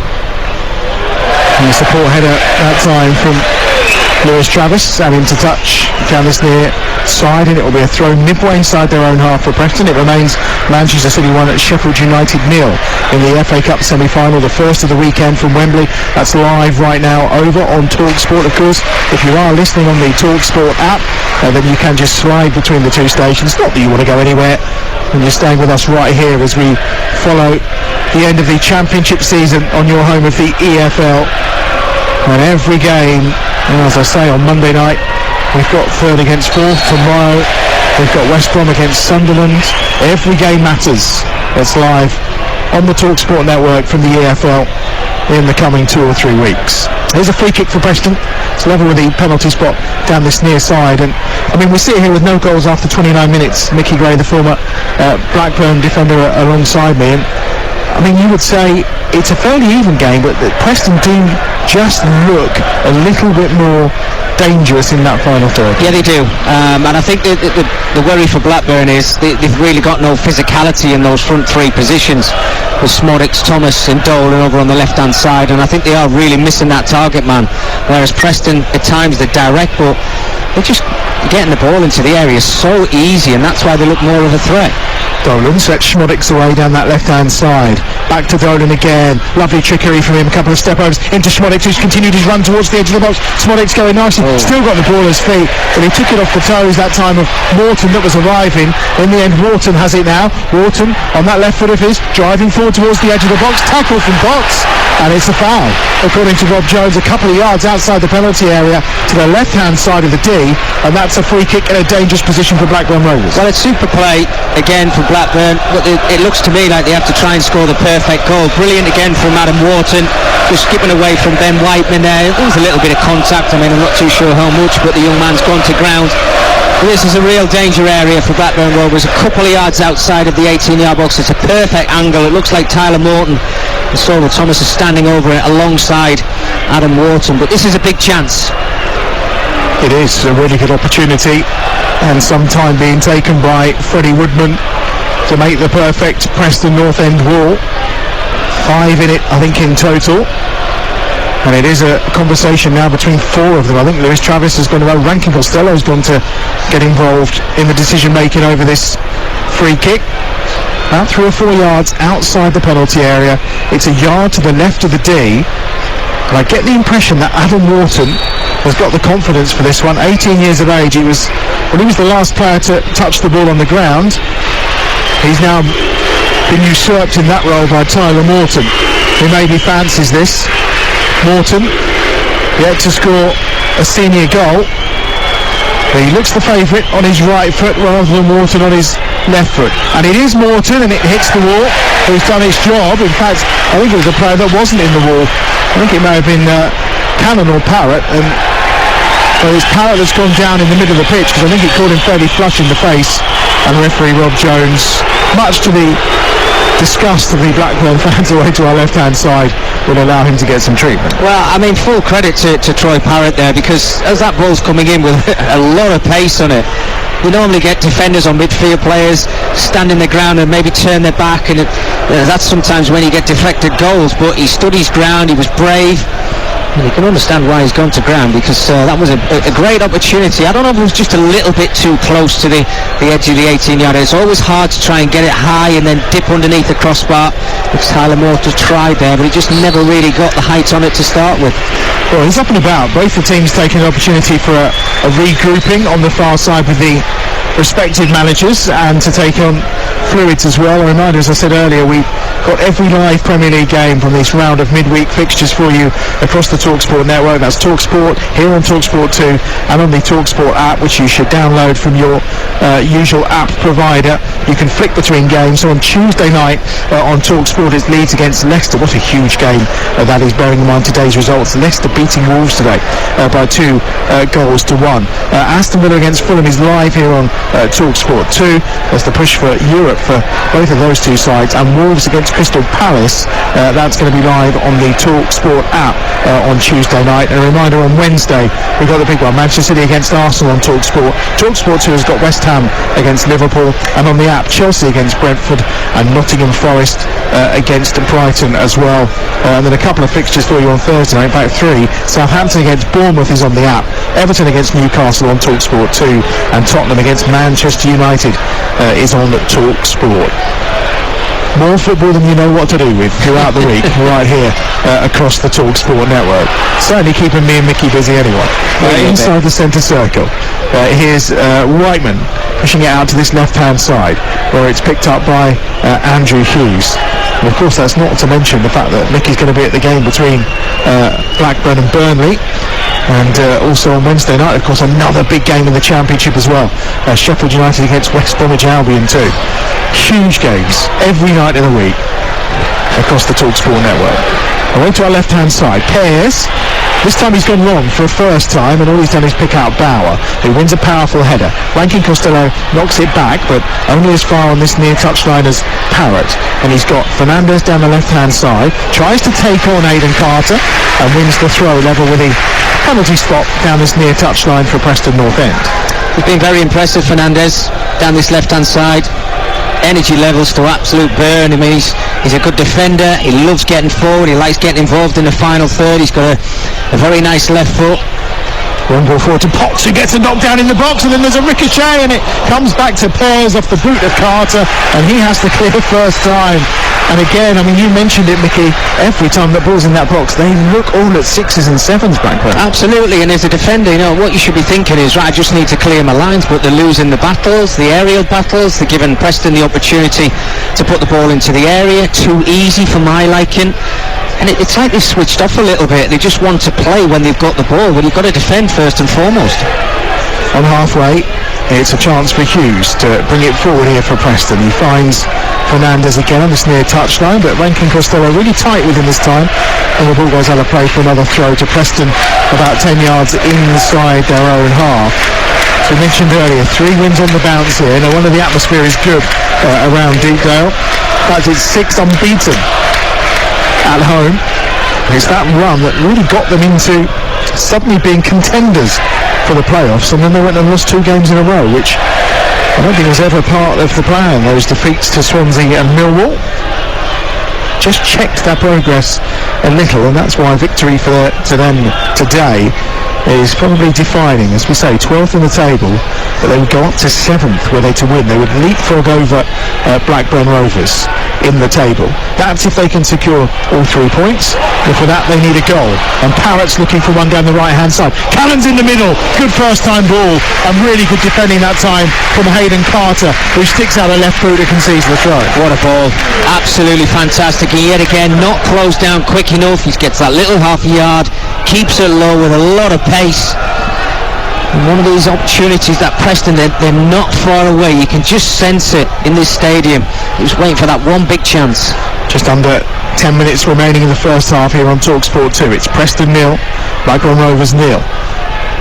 And it's a poor header that time from Lewis Travis, having to touch down this near side, and it will be a throw midway inside their own half for Preston. It remains Manchester City 1 at Sheffield United 0 in the FA Cup semi-final, the first of the weekend from Wembley. That's live right now over on Talksport, of course. If you are listening on the Talksport app, then you can just slide between the two stations. Not that you want to go anywhere, and you're staying with us right here as we follow the end of the Championship season on your home of the EFL. And every game, as I say, on Monday night, we've got third against fourth. Tomorrow, we've got West Brom against Sunderland. Every game matters. It's live on the Talksport network from the EFL in the coming 2 or 3 weeks. Here's a free kick for Preston. It's level with the penalty spot down this near side. And I mean, we sit here with no goals after 29 minutes. Mickey Gray, the former Blackburn defender, alongside me. And I mean, you would say it's a fairly even game, but Preston do just look a little bit more dangerous in that final third. Yeah, they do. And I think the worry for Blackburn is they've really got no physicality in those front three positions with Smodix, Thomas and Dolan over on the left-hand side, and I think they are really missing that target man. Whereas Preston, at times, they're direct, but they're just getting the ball into the area so easy, and that's why they look more of a threat. Dolan sets Schmodix away down that left-hand side. Back to Dolan again. Lovely trickery from him. A couple of step-overs into Schmodix, who's continued his run towards the edge of the box. Schmodix going nicely. Still got the ball at his feet, but he took it off the toes that time of Wharton that was arriving. In the end, Wharton has it now. Wharton on that left foot of his, driving forward towards the edge of the box. Tackle from Potts, and it's a foul. According to Rob Jones, a couple of yards outside the penalty area to the left-hand side of the D, and that's a free kick in a dangerous position for Blackburn Rovers. Well, it's super play again for Blackburn, but it looks to me like they have to try and score the perfect goal. Brilliant again from Adam Wharton, just skipping away from Ben Whiteman there. There was a little bit of contact. I mean, I'm not too sure how much, but the young man's gone to ground. This is a real danger area for Blackburn Rovers. A couple of yards outside of the 18-yard box. It's a perfect angle. It looks like Tyler Morton and Solomon Thomas is standing over it alongside Adam Wharton, but this is a big chance. It is a really good opportunity, and some time being taken by Freddie Woodman to make the perfect Preston Northend wall. 5 in it, I think, in total. And it is a conversation now between 4 of them. I think Lewis Travis has gone to go. Rankin Costello has gone to get involved in the decision making over this free kick. About 3 or 4 yards outside the penalty area. It's a yard to the left of the D. And I get the impression that Adam Wharton has got the confidence for this one. 18 years of age. He was the last player to touch the ball on the ground. He's now been usurped in that role by Tyler Morton, who maybe fancies this. Morton yet to score a senior goal. But he looks the favourite on his right foot rather than Morton on his left foot. And it is Morton, and it hits the wall, who's done its job. In fact, I think it was a player that wasn't in the wall. I think it may have been Cannon or Parrott, and well, it's Parrott that's gone down in the middle of the pitch, because I think it caught him fairly flush in the face, and referee Rob Jones, much to the disgust of the Blackburn fans away to our left-hand side, will allow him to get some treatment. Well, I mean, full credit to Troy Parrott there, because as that ball's coming in with a lot of pace on it, you normally get defenders or midfield players stand in the ground and maybe turn their back, and that's sometimes when you get deflected goals. But he stood his ground, he was brave, and you can understand why he's gone to ground, because that was a great opportunity. I don't know if it was just a little bit too close to the edge of the 18-yard. It's always hard to try and get it high and then dip underneath the crossbar, which Tyler Morton tried there, but he just never really got the height on it to start with. Well, he's up and about. Both the teams taking an opportunity for a regrouping on the far side with the respective managers, and to take on fluids as well. A reminder, as I said earlier, we've got every live Premier League game from this round of midweek fixtures for you across the Talksport network. That's Talksport here on Talksport 2 and on the Talksport app, which you should download from your usual app provider. You can flick between games. So on Tuesday night on Talksport, it's Leeds against Leicester. What a huge game that is, bearing in mind today's results. Leicester beating Wolves today by 2 goals to 1. Aston Villa against Fulham is live here on Talksport 2. There's the push for Europe for both of those two sides. And Wolves against Crystal Palace, that's going to be live on the Talksport app on Tuesday night. And a reminder, on Wednesday we've got the big one, Manchester City against Arsenal on Talksport. Talksport 2 has got West Ham against Liverpool, and on the app Chelsea against Brentford and Nottingham Forest against Brighton as well. And then a couple of fixtures for you on Thursday night, in fact 3. Southampton against Bournemouth is on the app, Everton against Newcastle on Talksport 2, and Tottenham against Manchester United is on Talksport. More football than you know what to do with throughout the week, right here across the Talksport network. Certainly keeping me and Mickey busy anyway. Inside the centre circle, here's Whiteman pushing it out to this left-hand side, where it's picked up by Andrew Hughes. And of course, that's not to mention the fact that Mickey's going to be at the game between Blackburn and Burnley. And also on Wednesday night, of course, another big game in the Championship as well. Sheffield United against West Bromwich Albion too. Huge games every night of the week across the Talksport network. Away to our left-hand side, Pears. This time he's gone wrong for a first time, and all he's done is pick out Bauer, who wins a powerful header. Rankin Costello knocks it back, but only as far on this near touchline as Parrott. And he's got Fernandes down the left-hand side, tries to take on Aidan Carter, and wins the throw level with the penalty spot down this near touchline for Preston Northend. He's been very impressive, Fernandes, down this left-hand side. Energy levels to absolute burn. I mean, he's a good defender. He loves getting forward. He likes getting involved in the final third. He's got a very nice left foot. One ball forward to Potts, who gets a knockdown in the box, and then there's a ricochet, and it comes back to Pears off the boot of Carter, and he has to clear first time. And again, I mean, you mentioned it, Mickey, every time that ball's in that box, they look all at 6s and 7s, Blackburn. Absolutely, and as a defender, you know, what you should be thinking is, right, I just need to clear my lines, but they're losing the battles, the aerial battles. They're giving Preston the opportunity to put the ball into the area. Too easy for my liking. And it's like they've switched off a little bit. They just want to play when they've got the ball, but you've got to defend first and foremost. On halfway, it's a chance for Hughes to bring it forward here for Preston. He finds Fernandes again on this near touchline, but Rankin Costello really tight with him this time, and the ball goes out of play for another throw to Preston about 10 yards inside their own half. So we mentioned earlier, 3 wins on the bounce here. Now, one of the atmosphere is good around Deepdale. In fact, it's 6 unbeaten at home. It's that run that really got them into suddenly being contenders for the playoffs, and then they went and lost 2 games in a row, which I don't think was ever part of the plan, those defeats to Swansea and Millwall. Just checked their progress a little, and that's why victory to them today is probably defining. As we say, 12th in the table, but they would go up to 7th were they to win. They would leapfrog over Blackburn Rovers in the table. That's if they can secure all 3 points. But for that they need a goal, and Parrott's looking for one down the right hand side. Callan's in the middle, good first time ball, and really good defending that time from Hayden Carter, who sticks out a left boot and concedes the throw. What a ball, absolutely fantastic, and yet again not closed down quick enough. He gets that little half a yard, keeps it low with a lot of pace. And one of these opportunities that Preston, they're not far away. You can just sense it in this stadium. He was waiting for that one big chance. Just under 10 minutes remaining in the first half here on Talksport 2. It's Preston 0, Blackburn Rovers 0.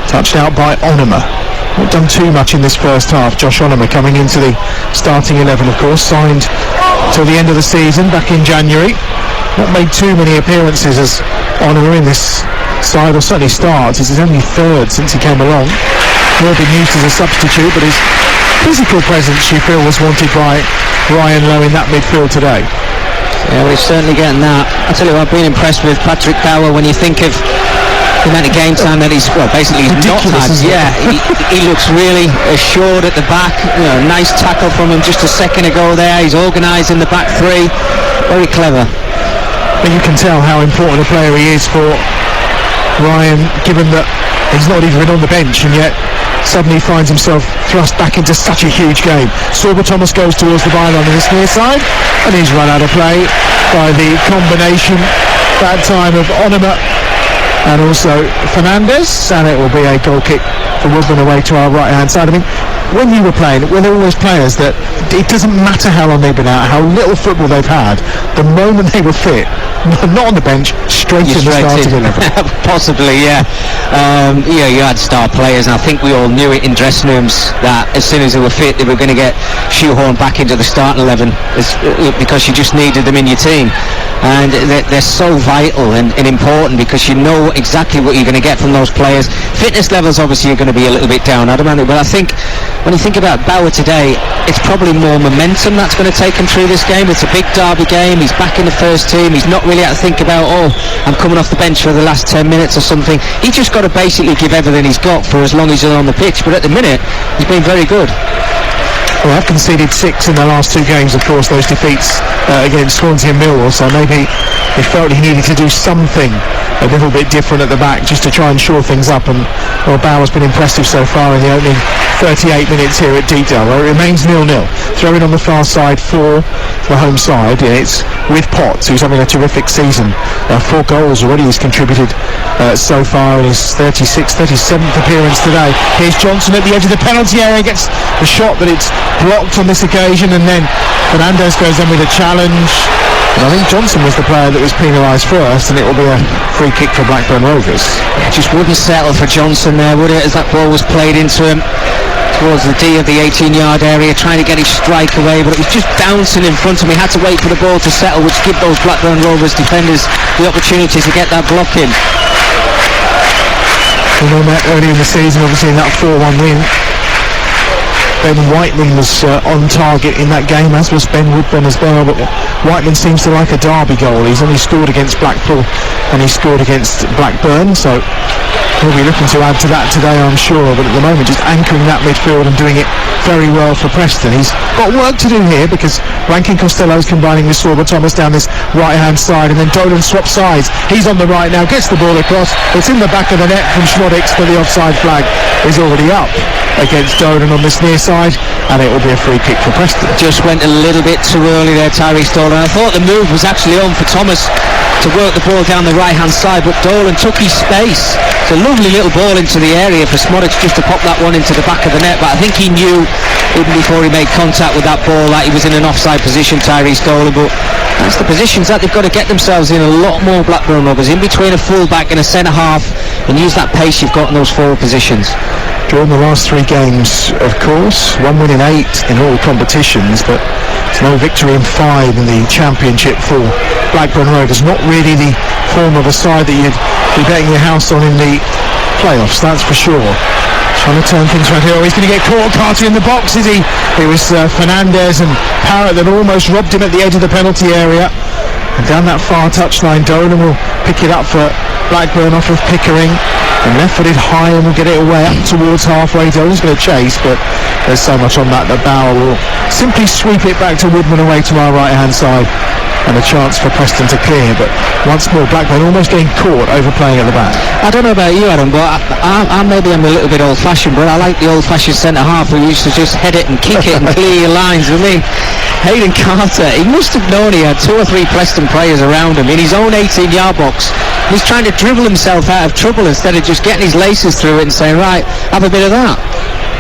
Touched out by Onoma. Not done too much in this first half. Josh Onoma coming into the starting 11, of course, signed till the end of the season back in January. Not made too many appearances as Onoma in this side, or certainly starts. It's his only 3rd since he came along. More been used as a substitute, but his physical presence, you feel, was wanted by Ryan Lowe in that midfield today. Yeah, well, he's certainly getting that. I tell you what, I've been impressed with Patrick Bauer when you think of the amount of game time that he's, well, basically he's not had. Yeah, he looks really assured at the back. You know, nice tackle from him just a second ago there. He's organised in the back 3. Very clever. But you can tell how important a player he is for Ryan, given that he's not even on the bench, and yet suddenly finds himself thrust back into such a huge game. Sorba Thomas goes towards the byline on his near side, and he's run out of play by the combination that time of Onima and also Fernandez, and it will be a goal kick for Woodman away to our right hand side. I mean, when you were playing, were there always players that it doesn't matter how long they've been out, how little football they've had, the moment they were fit, not on the bench, straight in the starting 11? Possibly, yeah. You had star players, and I think we all knew it in dressing rooms that as soon as they were fit, they were going to get shoehorned back into the starting 11 because you just needed them in your team. And they're so vital and important because you know exactly what you're going to get from those players. Fitness levels obviously are going to be a little bit down, but I think when you think about Bauer today, it's probably more momentum that's going to take him through this game. It's a big derby game. He's back in the first team. He's not really had to think about, I'm coming off the bench for the last 10 minutes or something. He's just got to basically give everything he's got for as long as he's on the pitch. But at the minute, he's been very good. Well, I've conceded 6 in the last 2 games, of course, those defeats against Swansea and Millwall, so maybe he felt he needed to do something a little bit different at the back just to try and shore things up. And Bauer's been impressive so far in the opening 38 minutes here at Deepdale. Well, it remains 0-0. Throwing on the far side for the home side, it's with Potts, who's having a terrific season. 4 goals already he's contributed so far in his 36th, 37th appearance today. Here's Johnson at the edge of the penalty area, gets the shot, but it's blocked on this occasion, and then Fernandez goes in with a challenge. And I think Johnson was the player that was penalised first, and it will be a free kick for Blackburn Rovers. Just wouldn't settle for Johnson there, would it, as that ball was played into him towards the D of the 18-yard area, trying to get his strike away, but it was just bouncing in front of him. He had to wait for the ball to settle, which give those Blackburn Rovers defenders the opportunity to get that block in. We know that early in the season, obviously in that 4-1 win, Ben Whiteman was on target in that game, as was Ben Woodburn as well, but Whiteman seems to like a derby goal. He's only scored against Blackpool and he scored against Blackburn, so he'll be looking to add to that today, I'm sure, but at the moment just anchoring that midfield and doing it very well for Preston. He's got work to do here because Rankin Costello's combining with Sorba Thomas down this right hand side, and then Dolan swaps sides. He's on the right now, gets the ball across, it's in the back of the net from Schmodix, but the offside flag is already up against Dolan on this near side, and it will be a free kick for Preston. Just went a little bit too early there, Tyrese Dolan. I thought the move was actually on for Thomas to work the ball down the right hand side, but Dolan took his space. It's a lovely little ball into the area for Smodic just to pop that one into the back of the net, but I think he knew even before he made contact with that ball that he was in an offside position, Tyrese Dolan. But that's the positions that they've got to get themselves in, a lot more Blackburn Rovers, in between a full-back and a centre-half, and use that pace you've got in those forward positions. Drawn the last 3 games, of course, 1 win in 8 in all competitions, but it's no victory in 5 in the Championship for Blackburn Rovers. Not really the form of a side that you'd be betting your house on in the playoffs, that's for sure. Trying to turn things around here. Oh, he's going to get caught. Carter in the box, is he? It was Fernandez and Parrott that almost robbed him at the edge of the penalty area. And down that far touchline, Dolan will pick it up for Blackburn off of Pickering. And left-footed high, and will get it away up towards halfway. Dolan's going to chase, but there's so much on that Bauer will simply sweep it back to Woodman away to our right-hand side. And a chance for Preston to clear, but once more Blackburn almost getting caught overplaying at the back. I don't know about you, Adam, but I'm a little bit old-fashioned, but I like the old-fashioned centre-half who used to just head it and kick it and clear your lines. I mean, Hayden Carter, he must have known he had 2 or 3 Preston players around him in his own 18-yard box. He's trying to dribble himself out of trouble instead of just getting his laces through it and saying, right, have a bit of that.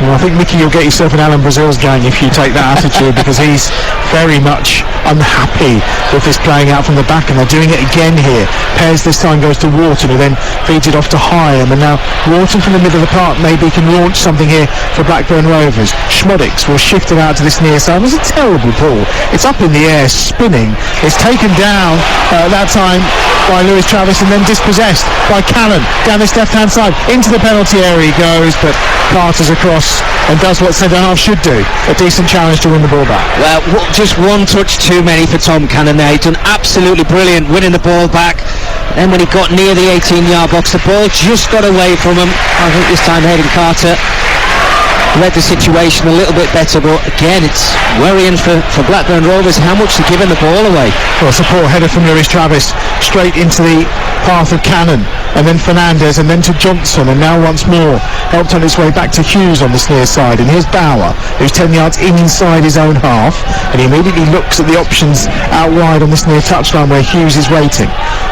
Well, I think, Mickey, you'll get yourself an Alan Brazil's gang if you take that attitude, because he's very much unhappy with this playing out from the back, and they're doing it again here. Pears this time goes to Wharton, who then feeds it off to Hyam, and now Wharton from the middle of the park maybe can launch something here for Blackburn Rovers. Schmodix will shift it out to this near side. It was a terrible ball. It's up in the air, spinning. It's taken down that time by Lewis Travis, and then dispossessed by Cannon down this left-hand side. Into the penalty area he goes, but Carter's across and does what centre-half should do, a decent challenge to win the ball back. Well, just one touch too many for Tom Cannon there. He'd done absolutely brilliant winning the ball back. Then when he got near the 18-yard box, the ball just got away from him. I think this time Hayden Carter read the situation a little bit better, but again it's worrying for Blackburn Rovers how much they're giving the ball away. Well, it's a poor header from Lewis Travis straight into the path of Cannon, and then Fernandez, and then to Johnson, and now once more helped on its way back to Hughes on this near side. And here's Bauer, who's 10 yards inside his own half, and he immediately looks at the options out wide on this near touchline where Hughes is waiting.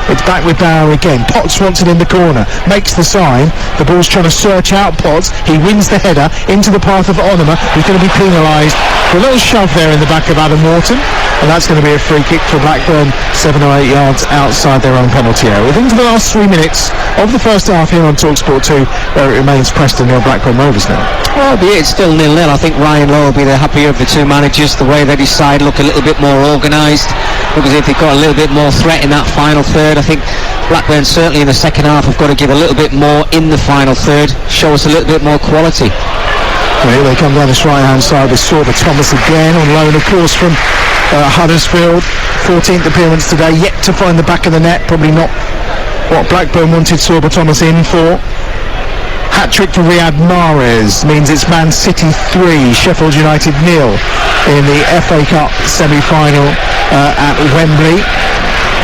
It's back with Bauer again. Potts wants it in the corner, makes the sign. The ball's trying to search out Potts. He wins the header into the path of Onoma, who's going to be penalised for a little shove there in the back of Adam Morton, and that's going to be a free kick for Blackburn, 7 or 8 yards outside their own penalty area. We're into the last 3 minutes of the first half here on Talksport 2, where it remains Preston 0, Blackburn Rovers now. Well, it's still 0-0. I think Ryan Lowe will be the happier of the two managers. The way that his side look a little bit more organised, look as if they've got a little bit more threat in that final third. I think Blackburn certainly in the second half have got to give a little bit more in the final third, show us a little bit more quality. Well, here they come down this right-hand side with Sorba Thomas again on loan, of course, from Huddersfield. 14th appearance today, yet to find the back of the net. Probably not what Blackburn wanted Sorba Thomas in for. Hat-trick for Riyad Mahrez means it's Man City 3, Sheffield United 0 in the FA Cup semi-final at Wembley.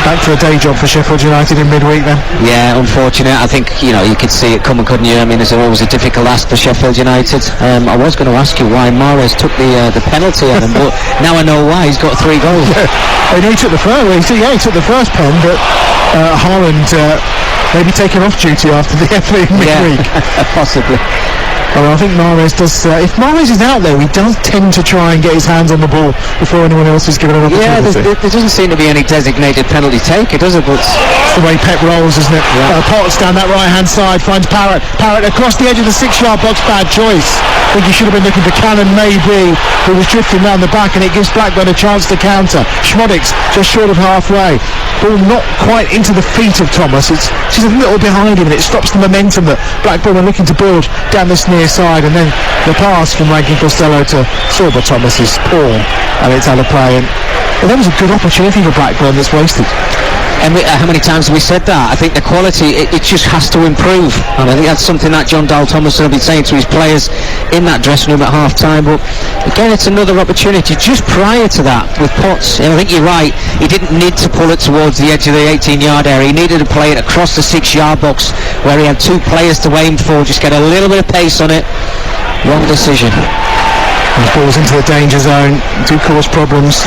Back to a day job for Sheffield United in midweek then. Yeah, unfortunate. I think, you could see it coming, couldn't you? I mean, there's always a difficult ask for Sheffield United. I was going to ask you why Mahrez took the penalty on him, but now I know why. He's got 3 goals. Yeah, he took the first. He took the first pen, but Haaland maybe taken off duty after the FA midweek. Yeah, possibly. Well, I think Mahrez does. If Mahrez is out there, he does tend to try and get his hands on the ball before anyone else is given an opportunity. Yeah, there doesn't seem to be any designated penalty taker, does it? But it's the way Pep rolls, isn't it? Yeah. Potts down that right-hand side finds Parrott. Parrott across the edge of the 6-yard box. Bad choice. I think he should have been looking for Cannon, maybe, who was drifting round the back, and it gives Blackburn a chance to counter. Schmodix just short of halfway. Ball not quite into the feet of Thomas. It's just a little behind him, and it stops the momentum that Blackburn are looking to build down this near side. And then the pass from Rankin Costello to Sorba Thomas is poor, and it's out of play. And that was a good opportunity for Blackburn that's wasted. And how many times have we said that? I think the quality, it just has to improve. And I think that's something that John Dahl Thomason will be saying to his players in that dressing room at half-time. But again, it's another opportunity. Just prior to that, with Potts, I think you're right, he didn't need to pull it towards the edge of the 18-yard area. He needed to play it across the 6-yard box, where he had 2 players to aim for, just get a little bit of pace on it. Wrong decision. And balls into the danger zone, do cause problems.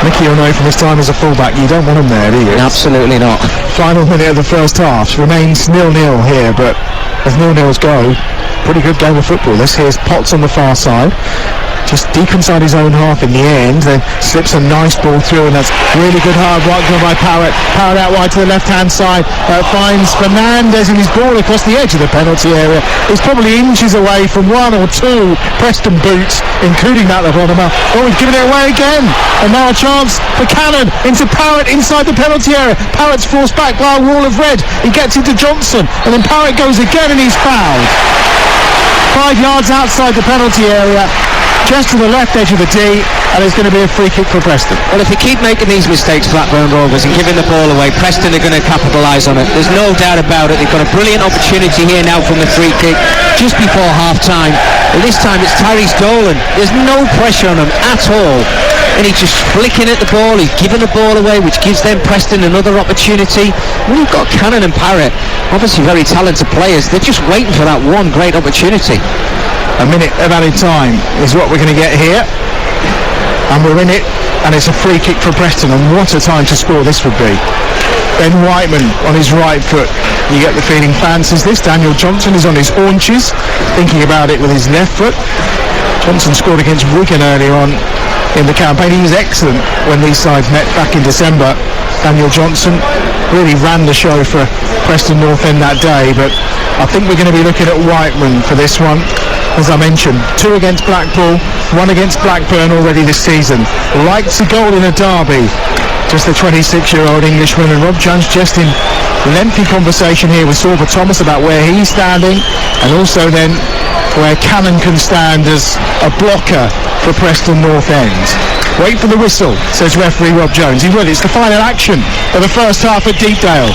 Mickey Ono from his time as a fullback, you don't want him there, do you? Absolutely not. Final minute of the first half remains 0-0 here, but as 0-0s go, pretty good game of football. This here's Potts on the far side, just deep inside his own half in the end, then slips a nice ball through, and that's really good hard work done by Parrott. Parrott out wide to the left-hand side, finds Fernandez, and his ball across the edge of the penalty area. He's probably inches away from 1 or 2 Preston boots, including that of Onoma. Oh, he's given it away again, and now a chance for Cannon into Parrott inside the penalty area. Parrott's forced back by a wall of red. He gets into Johnson, and then Parrott goes again, and he's fouled. 5 yards outside the penalty area, just to the left edge of the D, and it's going to be a free kick for Preston. Well, if they keep making these mistakes, Blackburn Rovers, and giving the ball away, Preston are going to capitalise on it. There's no doubt about it. They've got a brilliant opportunity here now from the free kick just before half-time. And this time it's Tyrese Dolan. There's no pressure on him at all. And he's just flicking at the ball. He's giving the ball away, which gives them Preston another opportunity. When you've got Cannon and Parrott, obviously very talented players, they're just waiting for that one great opportunity. A minute of added time is what we're going to get here, and we're in it, and it's a free kick for Preston, and what a time to score this would be. Ben Whiteman on his right foot, you get the feeling fancies this. Daniel Johnson is on his haunches, thinking about it with his left foot. Johnson scored against Wigan earlier on in the campaign. He was excellent when these sides met back in December. Daniel Johnson really ran the show for Preston Northend that day, but I think we're going to be looking at Whiteman for this one. As I mentioned, 2 against Blackpool, 1 against Blackburn already this season. Likes a goal in a derby. Just the 26-year-old Englishman, and Rob Jones just in lengthy conversation here with Sorba Thomas about where he's standing, and also then where Cannon can stand as a blocker for Preston Northend. Wait for the whistle, says referee Rob Jones. He will. It's the final action of the first half at Deepdale.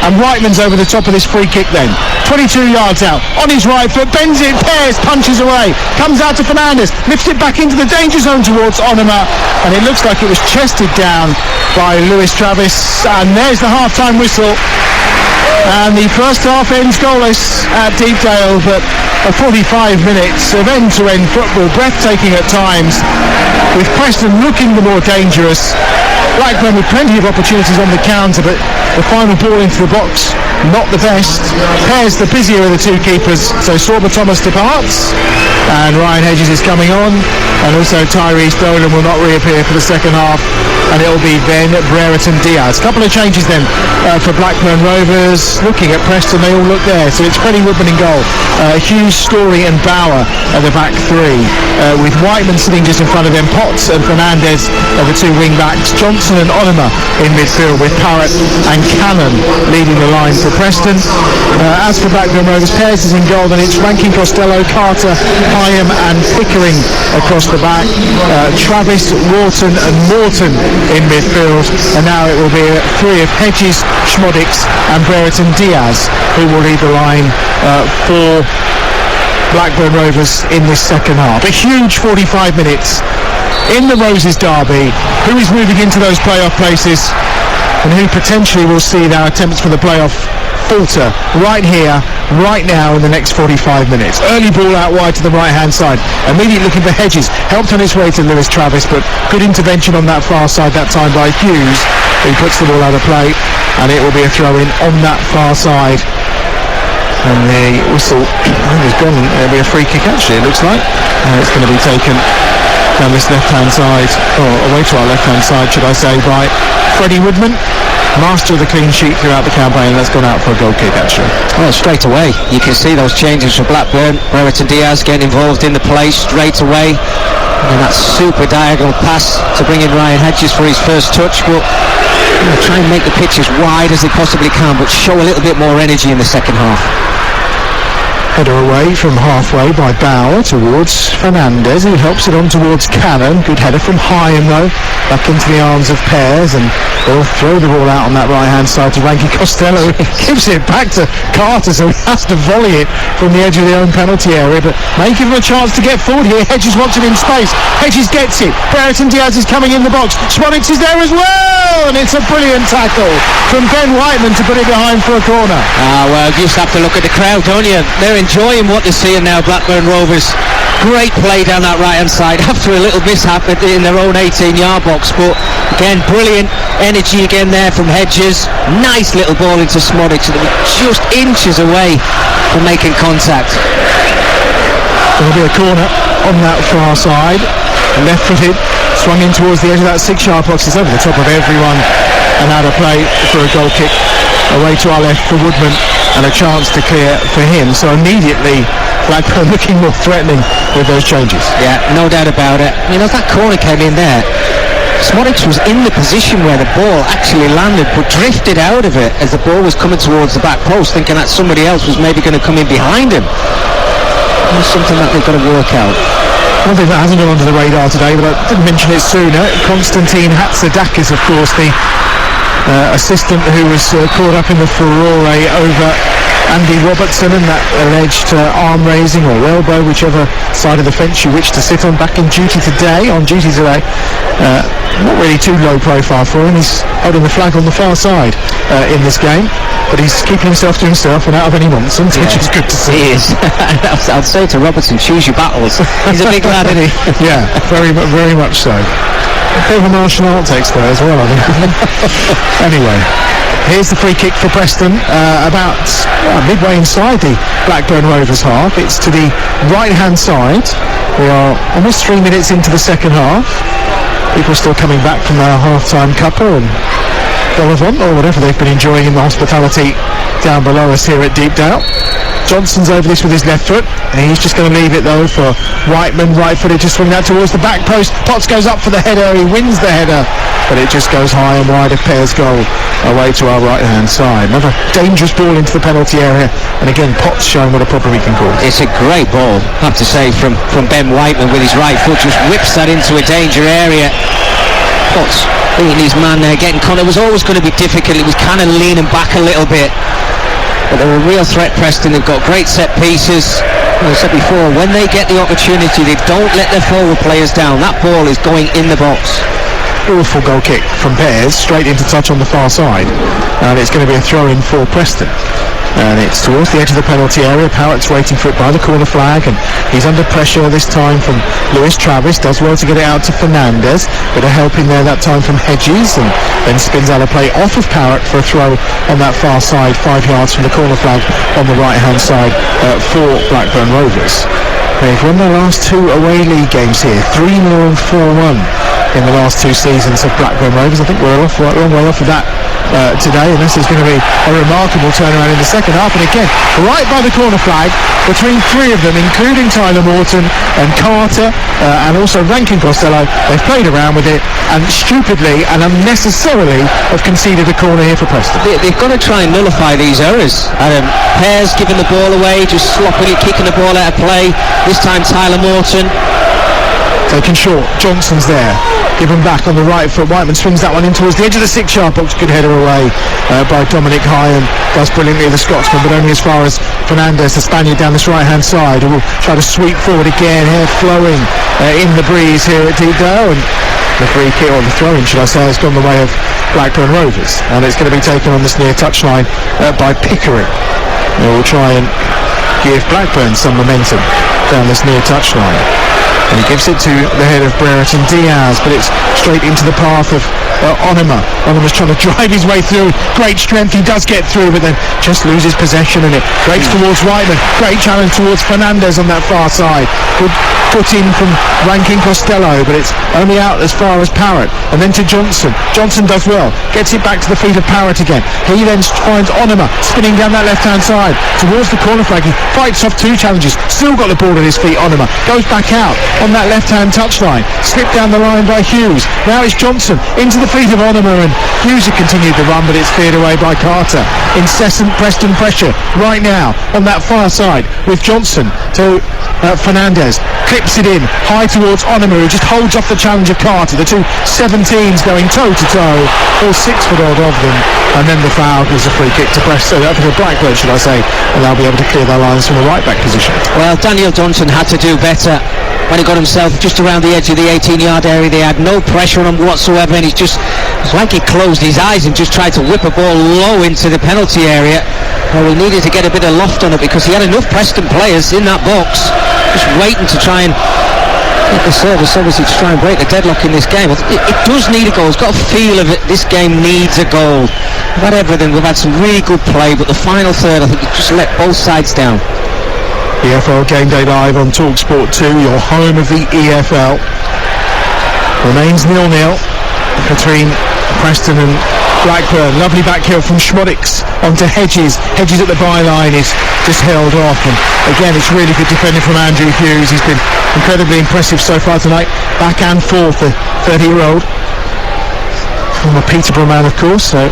And Whiteman's over the top of this free kick then. 22 yards out, on his right foot, bends it, Pears, punches away, comes out to Fernandez, lifts it back into the danger zone towards Onoma, and it looks like it was chested down by Lewis Travis, and there's the half-time whistle. And the first half ends goalless at Deepdale, but a 45 minutes of end-to-end football, breathtaking at times, with Preston looking the more dangerous. Blackburn with plenty of opportunities on the counter, but the final ball into the box, not the best. Pears the busier of the two keepers, so Sorba Thomas departs, and Ryan Hedges is coming on, and also Tyrese Dolan will not reappear for the second half, and it'll be Ben Brereton Diaz. Couple of changes then for Blackburn Rovers. Looking at Preston, they all look there, so it's Freddie Woodman in goal, Hughes, Story and Bauer at the back three, with Whiteman sitting just in front of them, Potts and Fernandez are the two wing backs, Johnson and Oliver in midfield, with Parrott and Cannon leading the line for Preston. As for Blackburn Rovers, Pears is in goal, and it's Rankin, Costello, Carter, Hyam and Pickering across the back, Travis, Wharton and Morton in midfield, and now it will be three of Hedges, Schmodix and Brereton Diaz who will lead the line for Blackburn Rovers in this second half. A huge 45 minutes in the Roses derby. Who is moving into those playoff places, and who potentially will see their attempts for the playoff falter right here, right now in the next 45 minutes. Early ball out wide to the right hand side, immediately looking for Hedges, helped on his way to Lewis Travis, but good intervention on that far side that time by Hughes, who puts the ball out of play, and it will be a throw in on that far side. And the whistle is gone. It'll be a free kick actually, it looks like. It's going to be taken down this left-hand side, or away to our left-hand side, should I say, by Freddie Woodman, master of the clean sheet throughout the campaign. That's gone out for a goal kick actually. Well, straight away you can see those changes for Blackburn. Brereton Diaz getting involved in the play straight away, and that super diagonal pass to bring in Ryan Hedges for his first touch, but try and make the pitch as wide as they possibly can, but show a little bit more energy in the second half. Header away from halfway by Bauer towards Fernandez, who helps it on towards Cannon. Good header from Hyam though, back into the arms of Pears, and they'll throw the ball out on that right hand side to Rankin Costello. Gives it back to Carter, so he has to volley it from the edge of the own penalty area, but may give him a chance to get forward here. Hedges wants it in space, Hedges gets it, Brereton Diaz is coming in the box, Schmodix is there as well, and it's a brilliant tackle from Ben Whiteman to put it behind for a corner. Well, you just have to look at the crowd, don't you? They're enjoying what they're seeing now, Blackburn Rovers. Great play down that right hand side after a little mishap in their own 18-yard box, but again, brilliant energy again there from Hedges. Nice little ball into Schmodix, and they were just inches away from making contact. There'll be a corner on that far side, left-footed, swung in towards the edge of that 6-yard box. It's over the top of everyone, and out of play for a goal kick away to our left for Woodman, and a chance to clear for him. So immediately Blackburn looking more threatening with those changes. Yeah, no doubt about it. You know, that corner came in there, Schmodix was in the position where the ball actually landed, but drifted out of it as the ball was coming towards the back post, thinking that somebody else was maybe going to come in behind him. It's something that they've got to work out. One thing that hasn't gone onto the radar today, but I didn't mention it sooner, Konstantin Hatzidakis, of course, the assistant who was caught up in the furore over Andy Robertson and that alleged arm raising or elbow, whichever side of the fence you wish to sit on, back on duty today. Not really too low profile for him. He's holding the flag on the far side in this game, but he's keeping himself to himself and out of any nonsense, which is good to see. He is. I'd say to Robertson, choose your battles. He's a big lad, isn't he? Yeah, very much so. A bit of a martial arts expert as well, I think. Anyway, here's the free kick for Preston, about midway inside the Blackburn Rovers half. It's to the right-hand side. We are almost 3 minutes into the second half. People still coming back from their half-time cuppa and Bolivant, or whatever they've been enjoying in the hospitality down below us here at Deepdale. Johnson's over this with his left foot, and he's just going to leave it though for Whiteman, right-footed, to swing that towards the back post. Potts goes up for the header, he wins the header, but it just goes high and wide of Pears' goal away to our right-hand side. Another dangerous ball into the penalty area, and again Potts showing what a problem he can cause. It's a great ball, I have to say, from Ben Whiteman with his right foot, just whips that into a danger area. Potts beating his man there, getting caught. It was always going to be difficult. It was kind of leaning back a little bit, but they're a real threat, Preston. They've got great set pieces. As I said before, when they get the opportunity, they don't let their forward players down. That ball is going in the box. awful goal kick from Pears, straight into touch on the far side, and it's going to be a throw-in for Preston. And it's towards the edge of the penalty area. Parrott's waiting for it by the corner flag, and he's under pressure this time from Lewis Travis. Does well to get it out to Fernandez. Bit of help in there that time from Hedges, and then spins out a play off of Parrott for a throw on that far side, 5 yards from the corner flag on the right-hand side for Blackburn Rovers. They've won their last 2 away league games here, 3-0 and 4-1 in the last 2 seasons of Blackburn Rovers. I think we're a long way off of that today, and this is going to be a remarkable turnaround in the second half. And again, right by the corner flag, between 3 of them, including Tyler Morton and Carter, and also Rankin Costello, they've played around with it and stupidly and unnecessarily have conceded a corner here for Preston. They've got to try and nullify these errors. Adam Pears giving the ball away, just sloppily kicking the ball out of play. This time Tyler Morton taken short. Johnson's there, given back on the right foot. Whiteman swings that one in towards the edge of the 6-yard box. Good header away by Dominic Highan. Does brilliantly, the Scotsman, but only as far as Fernandez, the Spaniard, down this right hand side, who will try to sweep forward again. Hair flowing in the breeze here at Deepdale, and the free kick, or the throw-in should I say, has gone the way of Blackburn Rovers, and it's going to be taken on this near touchline by Pickering. They will try and give Blackburn some momentum down this near touchline. And he gives it to the head of Brereton Diaz, but it's straight into the path of Onema. Onema's trying to drive his way through. Great strength, he does get through, but then just loses possession, and it breaks towards Whiteman. Great challenge towards Fernandez on that far side. Good put in from Rankin Costello, but it's only out as far as Parrott, and then to Johnson. Johnson does well, gets it back to the feet of Parrott again. He then finds Onema spinning down that left hand side towards the corner flag. He fights off 2 challenges, still got the ball at his feet. Onema goes back out on that left hand touchline, slipped down the line by Hughes. Now it's Johnson into the feet of Onema, and Hughes had continued the run, but it's cleared away by Carter. Incessant Preston pressure right now on that far side with Johnson to Fernandez, clips it in high towards Onema, who just holds off the challenge of Carter. The 2 17s going toe to toe, all 6 foot odd of them, and then the foul gives a free kick to Preston, for Blackburn should I say, and they'll be able to clear their lines from the right back position. Well, Daniel Johnson had to do better when he got himself just around the edge of the 18-yard area. They had no pressure on him whatsoever, and it's like he closed his eyes and just tried to whip a ball low into the penalty area. Well, he needed to get a bit of loft on it because he had enough Preston players in that box just waiting to try and get the service, obviously, to try and break the deadlock in this game. It does need a goal. It's got a feel of it. This game needs a goal. We've had everything. We've had some really good play, but the final third, I think, it just let both sides down. EFL Game Day Live on Talksport 2, your home of the EFL. Remains 0-0 between Preston and Blackburn. Lovely back heel from Schmodix onto Hedges. Hedges at the byline is just held off, and again it's really good defending from Andrew Hughes. He's been incredibly impressive so far tonight. Back and forth, the 30-year-old from a Peterborough man, of course, so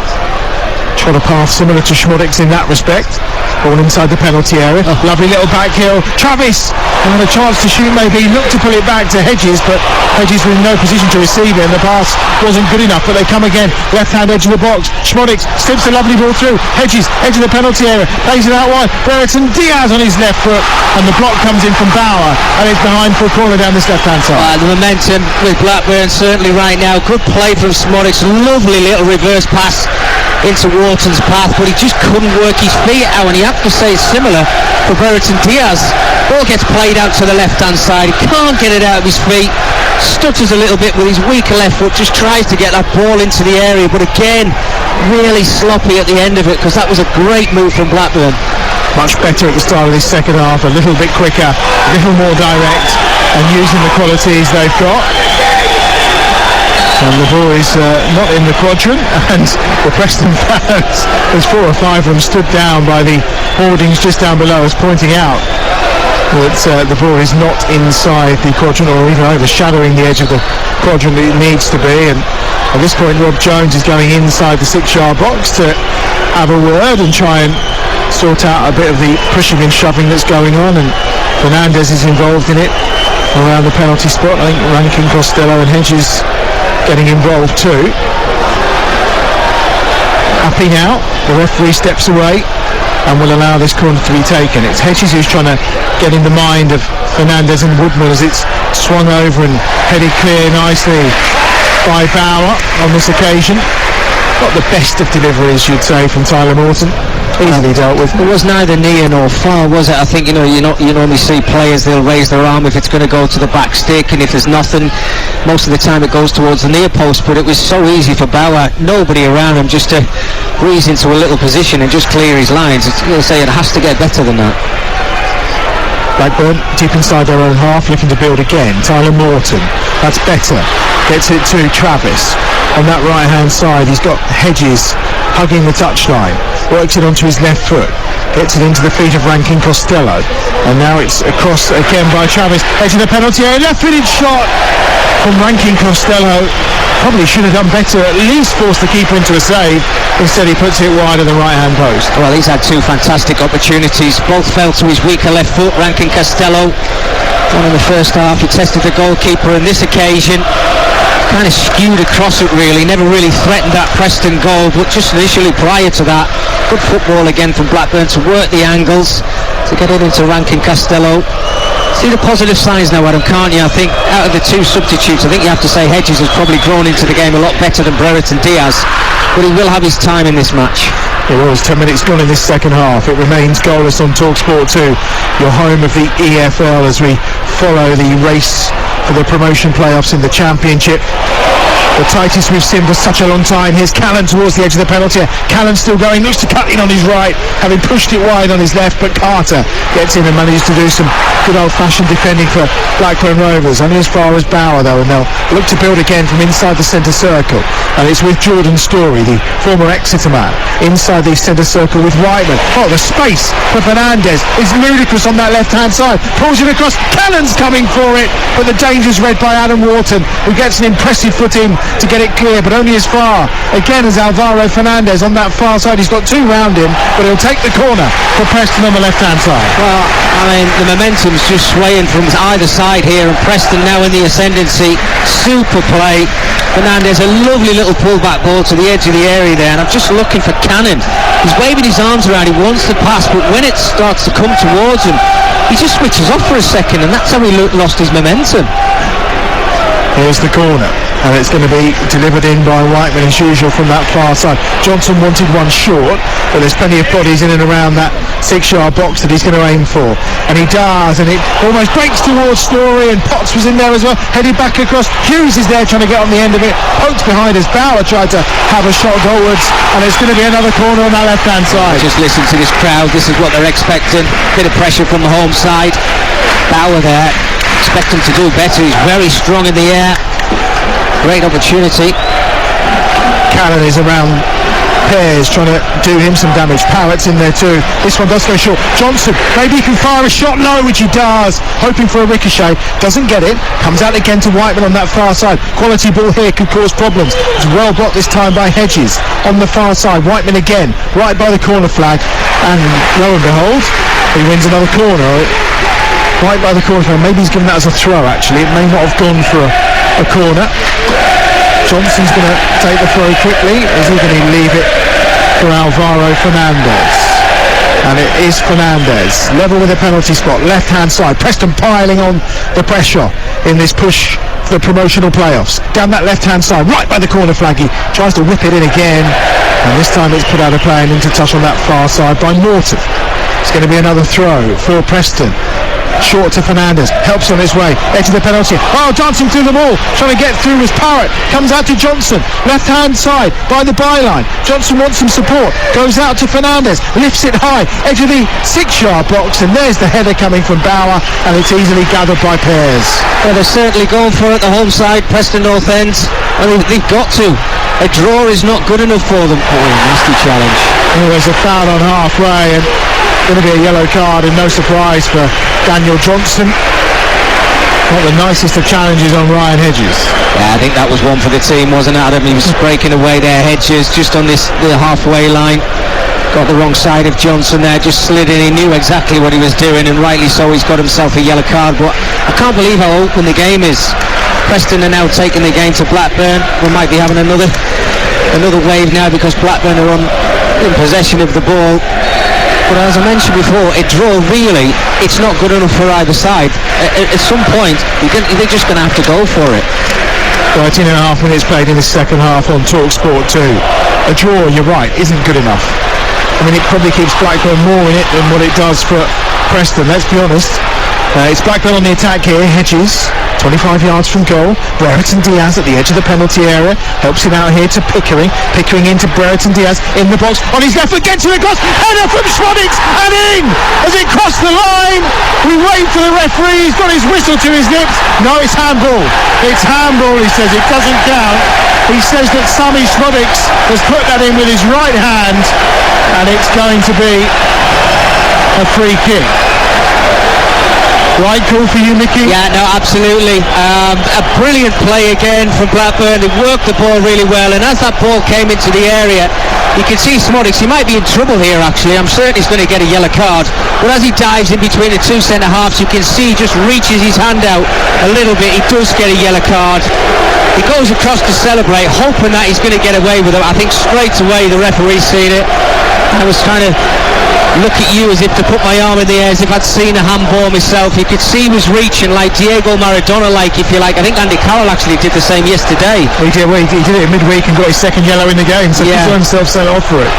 trod a path similar to Schmodix in that respect. Ball inside the penalty area. Lovely little back heel. Travis had a chance to shoot, maybe looked to pull it back to Hedges, but Hedges was in no position to receive it, and the pass wasn't good enough. But they come again, left hand edge of the box. Schmodix slips a lovely ball through. Hedges, edge of the penalty area, plays it out wide. Brereton Diaz on his left foot, and the block comes in from Bauer, and it's behind for a corner down this left hand side. The momentum with Blackburn certainly right now. Good play from Schmodix. Lovely little reverse pass into Wharton's path, but he just couldn't work his feet out, and you have to say it's similar for Brereton Diaz. Ball gets played out to the left hand side, he can't get it out of his feet, stutters a little bit with his weaker left foot, just tries to get that ball into the area, but again really sloppy at the end of it, because that was a great move from Blackburn. Much better at the start of this second half, a little bit quicker, a little more direct, and using the qualities they've got. And the boys not in the quadrant, and the Preston fans, there's 4 or 5 of them stood down by the hoardings just down below us, pointing out that the ball is not inside the quadrant, or even overshadowing the edge of the quadrant that it needs to be. And at this point Rob Jones is going inside the 6-yard box to have a word and try and sort out a bit of the pushing and shoving that's going on, and Fernandez is involved in it around the penalty spot. I think Rankin Costello and Hedges getting involved too. Happy now, the referee steps away and will allow this corner to be taken. It's Hedges who's trying to get in the mind of Fernandez and Woodman as it's swung over and headed clear nicely by Bauer on this occasion. Not the best of deliveries, you'd say, from Tyler Morton. Easily dealt with. It was neither near nor far, was it? I think, you normally see players, they'll raise their arm if it's going to go to the back stick, and if there's nothing, most of the time it goes towards the near post, but it was so easy for Bauer, nobody around him, just to breeze into a little position and just clear his lines. You'll say it has to get better than that. Blackburn deep inside their own half, looking to build again. Tyler Morton, that's better. Gets it to Travis. On that right hand side, he's got Hedges hugging the touchline. Works it onto his left foot. Gets it into the feet of Rankin Costello. And now it's across again by Travis. Edge of the penalty area. Left-footed shot from Rankin Costello. Probably should have done better, at least force the keeper into a save. Instead he puts it wide of the right-hand post. Well, he's had two fantastic opportunities. Both fell to his weaker left foot. Rankin Costello, one in the first half, he tested the goalkeeper. On this occasion, kind of skewed across it really. Never really threatened that Preston goal, but just initially prior to that, good football again from Blackburn to work the angles, to get it into Rankin Costello. See the positive signs now, Adam, can't you? I think out of the two substitutes, I think you have to say Hedges has probably grown into the game a lot better than Brereton Diaz, but he will have his time in this match. It was 10 minutes gone in this second half. It remains goalless on Talksport 2, your home of the EFL, as we follow the race for the promotion playoffs in the Championship. The tightest we've seen for such a long time. Here's Callan towards the edge of the penalty. Callan still going, looks to cut in on his right, having pushed it wide on his left, but Carter gets in and manages to do some good old-fashioned defending for Blackburn Rovers. Only as far as Bauer, though, and they'll look to build again from inside the centre circle. And it's with Jordan Story, the former Exeter man, inside the centre circle with Whiteman. Oh, the space for Fernandez is ludicrous on that left-hand side. Pulls it across. Callan's coming for it, but the danger's read by Adam Wharton, who gets an impressive foot in to get it clear, but only as far again as Alvaro Fernandez on that far side. He's got two round him, but he'll take the corner for Preston on the left hand side. Well, I mean, the momentum's just swaying from either side here, and Preston now in the ascendancy. Super play. Fernandez, a lovely little pull-back ball to the edge of the area there, and I'm just looking for Cannon. He's waving his arms around, he wants to pass, but when it starts to come towards him, he just switches off for a second, and that's how he lost his momentum. Here's the corner, and it's going to be delivered in by Whiteman as usual from that far side. Johnson wanted one short, but there's plenty of bodies in and around that 6-yard box that he's going to aim for, and he does, and it almost breaks towards Story, and Potts was in there as well, headed back across. Hughes is there trying to get on the end of it, poked behind as Bauer tried to have a shot goalwards, and it's going to be another corner on that left hand side. Just listen to this crowd, this is what they're expecting. Bit of pressure from the home side. Bauer there, expect him to do better. He's very strong in the air. Great opportunity. Callan is around Pears trying to do him some damage. Parrott's in there too. This one does go short. Johnson, maybe he can fire a shot. No, which he does, hoping for a ricochet. Doesn't get it. Comes out again to Whiteman on that far side. Quality ball here could cause problems. It's well blocked this time by Hedges on the far side. Whiteman again, right by the corner flag, and lo and behold, he wins another corner. Right by the corner flag. Maybe he's given that as a throw actually. It may not have gone for a corner. Johnson's going to take the throw quickly. Is he going to leave it for Alvaro Fernandez? And it is Fernandez, level with the penalty spot, left hand side. Preston piling on the pressure in this push for the promotional playoffs. Down that left hand side, right by the corner flag. He tries to whip it in again, and this time it's put out of play and into touch on that far side by Northend. It's going to be another throw for Preston. Short to Fernandez, helps on his way, edge of the penalty. Oh, dancing through the ball, trying to get through was Parrott. Comes out to Johnson, left hand side by the byline. Johnson wants some support, goes out to Fernandez, lifts it high, edge of the 6-yard box, and there's the header coming from Bauer, and it's easily gathered by Pears. Well, they're certainly going for it, the home side, Preston Northend. Well, they've got to. A draw is not good enough for them. Oh, nasty challenge. Oh, there's a foul on halfway, and going to be a yellow card, and no surprise for Daniel Johnson. Not the nicest of challenges on Ryan Hedges. Yeah, I think that was one for the team, wasn't it, Adam? He was breaking away there, Hedges, just on the halfway line. Got the wrong side of Johnson there, just slid in. He knew exactly what he was doing, and rightly so. He's got himself a yellow card, but I can't believe how open the game is. Preston are now taking the game to Blackburn. We might be having another wave now because Blackburn are in possession of the ball. But as I mentioned before, a draw really, it's not good enough for either side. At some point, they're just going to have to go for it. 13.5 minutes played in the second half on Talksport 2. A draw, you're right, isn't good enough. I mean, it probably keeps Blackburn more in it than what it does for Preston, let's be honest. It's Blackburn on the attack here. Hedges, 25 yards from goal. Brereton Diaz at the edge of the penalty area, helps it out here to Pickering. Pickering into Brereton Diaz in the box on his left foot, gets it across, header from Schwadix and in! Has it crossed the line? We wait for the referee, he's got his whistle to his lips. No, it's handball. It's handball, he says. It doesn't count. He says that Sami Schwadix has put that in with his right hand, and it's going to be a free kick. Right call for you, Mickey? Yeah, no, absolutely. A brilliant play again from Blackburn. They worked the ball really well, and as that ball came into the area, you can see Schwadix, he might be in trouble here actually. I'm certain he's going to get a yellow card, but as he dives in between the two centre halves, you can see he just reaches his hand out a little bit. He does get a yellow card. He goes across to celebrate, hoping that he's going to get away with it. I think straight away the referee's seen it. I was trying to look at you as if to put my arm in the air as if I'd seen a handball myself. You could see he was reaching like Diego Maradona-like, if you like. I think Andy Carroll actually did the same yesterday. He did it in midweek and got his second yellow in the game, so he's got himself sent off for it.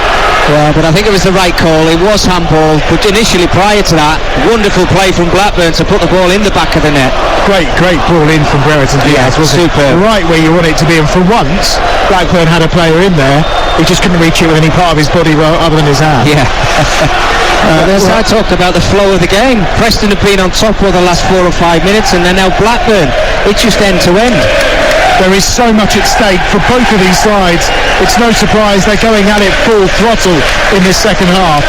Yeah, but I think it was the right call. It was handball, but initially prior to that, wonderful play from Blackburn to put the ball in the back of the net. Great ball in from Brereton Diaz, wasn't it? Right where you want it to be, and for once Blackburn had a player in there. He just couldn't reach it with any part of his body other than his hand. Yeah. I talked about the flow of the game. Preston have been on top for the last 4 or 5 minutes, and then now Blackburn. It's just end to end. There is so much at stake for both of these sides. It's no surprise they're going at it full throttle in this second half.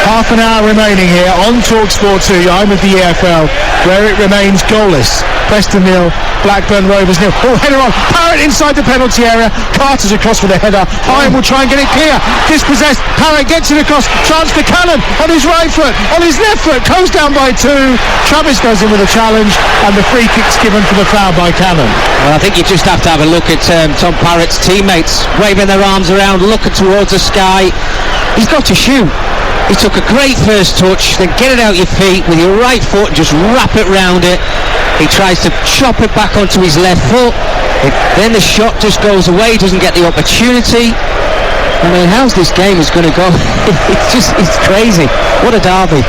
Half an hour remaining here on Talksport 2, home of the EFL, where it remains goalless. Preston 0, Blackburn Rovers 0. Oh, header on. Parrott inside the penalty area. Carter's across with a header. Hine will try and get it clear. Dispossessed. Parrott gets it across. Chance for Cannon on his right foot. On his left foot. Goes down by 2. Travis goes in with a challenge, and the free kick's given for the foul by Cannon. Well, I think you just have to have a look at Tom Parrott's teammates waving their arms around, looking towards the sky. He's got to shoot. He took a great first touch, then get it out your feet with your right foot and just wrap it round it. He tries to chop it back onto his left foot. Then the shot just goes away, doesn't get the opportunity. I mean, how's this game is going to go? It's crazy. What a derby.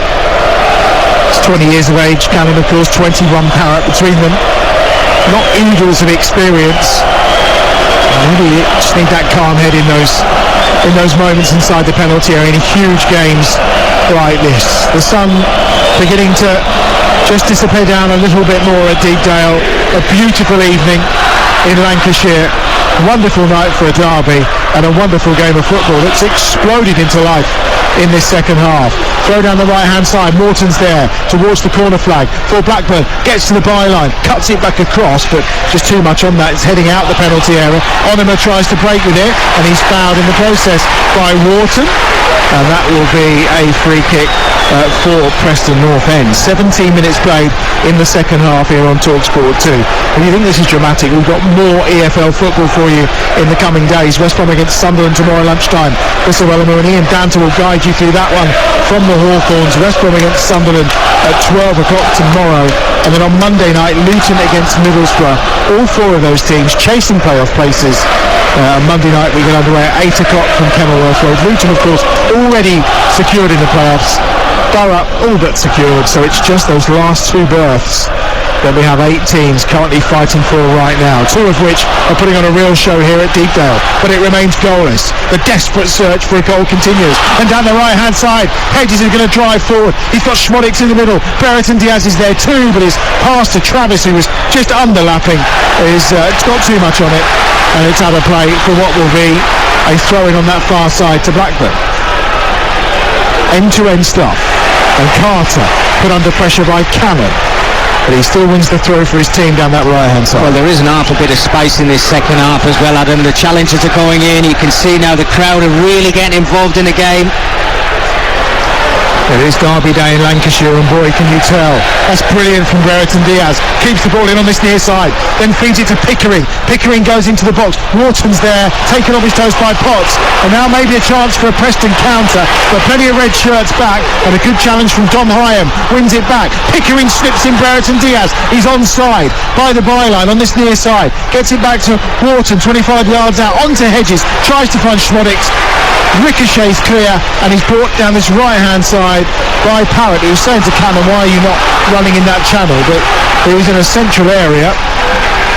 He's 20 years of age, Cannon, of course, 21 Parrott between them. Not oodles of experience. Maybe you just need that calm head in those moments inside the penalty area in huge games like this. The sun beginning to just disappear down a little bit more at Deepdale. A beautiful evening in Lancashire. Wonderful night for a derby and a wonderful game of football that's exploded into life in this second half. Throw down the right hand side, Morton's there towards the corner flag for Blackburn, gets to the byline, cuts it back across, but just too much on that. It's heading out the penalty area. Onima tries to break with it and he's fouled in the process by Wharton, and that will be a free kick for Preston Northend. 17 minutes played in the second half here on Talksport 2. If you think this is dramatic, we've got more EFL football for you in the coming days. West Brom against Sunderland tomorrow lunchtime. Crystal Wellerman and Ian Danter will guide you through that one from the Hawthorns. West Brom against Sunderland at 12 o'clock tomorrow. And then on Monday night, Luton against Middlesbrough. All 4 of those teams chasing playoff places. Monday night we get underway at 8 o'clock from Kenilworth Road. Luton, of course, already secured in the playoffs. Borough all but secured, so it's just those last 2 berths that we have 8 teams currently fighting for right now, 2 of which are putting on a real show here at Deepdale, but it remains goalless. The desperate search for a goal continues, and down the right hand side, Hedges is going to drive forward. He's got Schwadix in the middle. Brereton Diaz is there too, but his pass to Travis, who was just underlapping, it's got too much on it, and it's out of play for what will be a throw-in on that far side to Blackburn. End-to-end stuff, and Carter put under pressure by Cannon, but he still wins the throw for his team down that right hand side. Well, there is an half a bit of space in this second half as well, Adam. The challengers are going in. You can see now the crowd are really getting involved in the game. It is Derby Day in Lancashire, and boy, can you tell. That's brilliant from Brereton Diaz. Keeps the ball in on this near side, then feeds it to Pickering. Pickering goes into the box. Wharton's there, taken off his toes by Potts. And now maybe a chance for a Preston counter, but plenty of red shirts back, and a good challenge from Dom Hyam. Wins it back. Pickering slips in Brereton Diaz. He's onside by the byline on this near side. Gets it back to Wharton, 25 yards out, onto Hedges. Tries to find Schmodix. Ricochets clear, and he's brought down this right-hand side by Parrott, who was saying to Cannon, why are you not running in that channel? But he was in a central area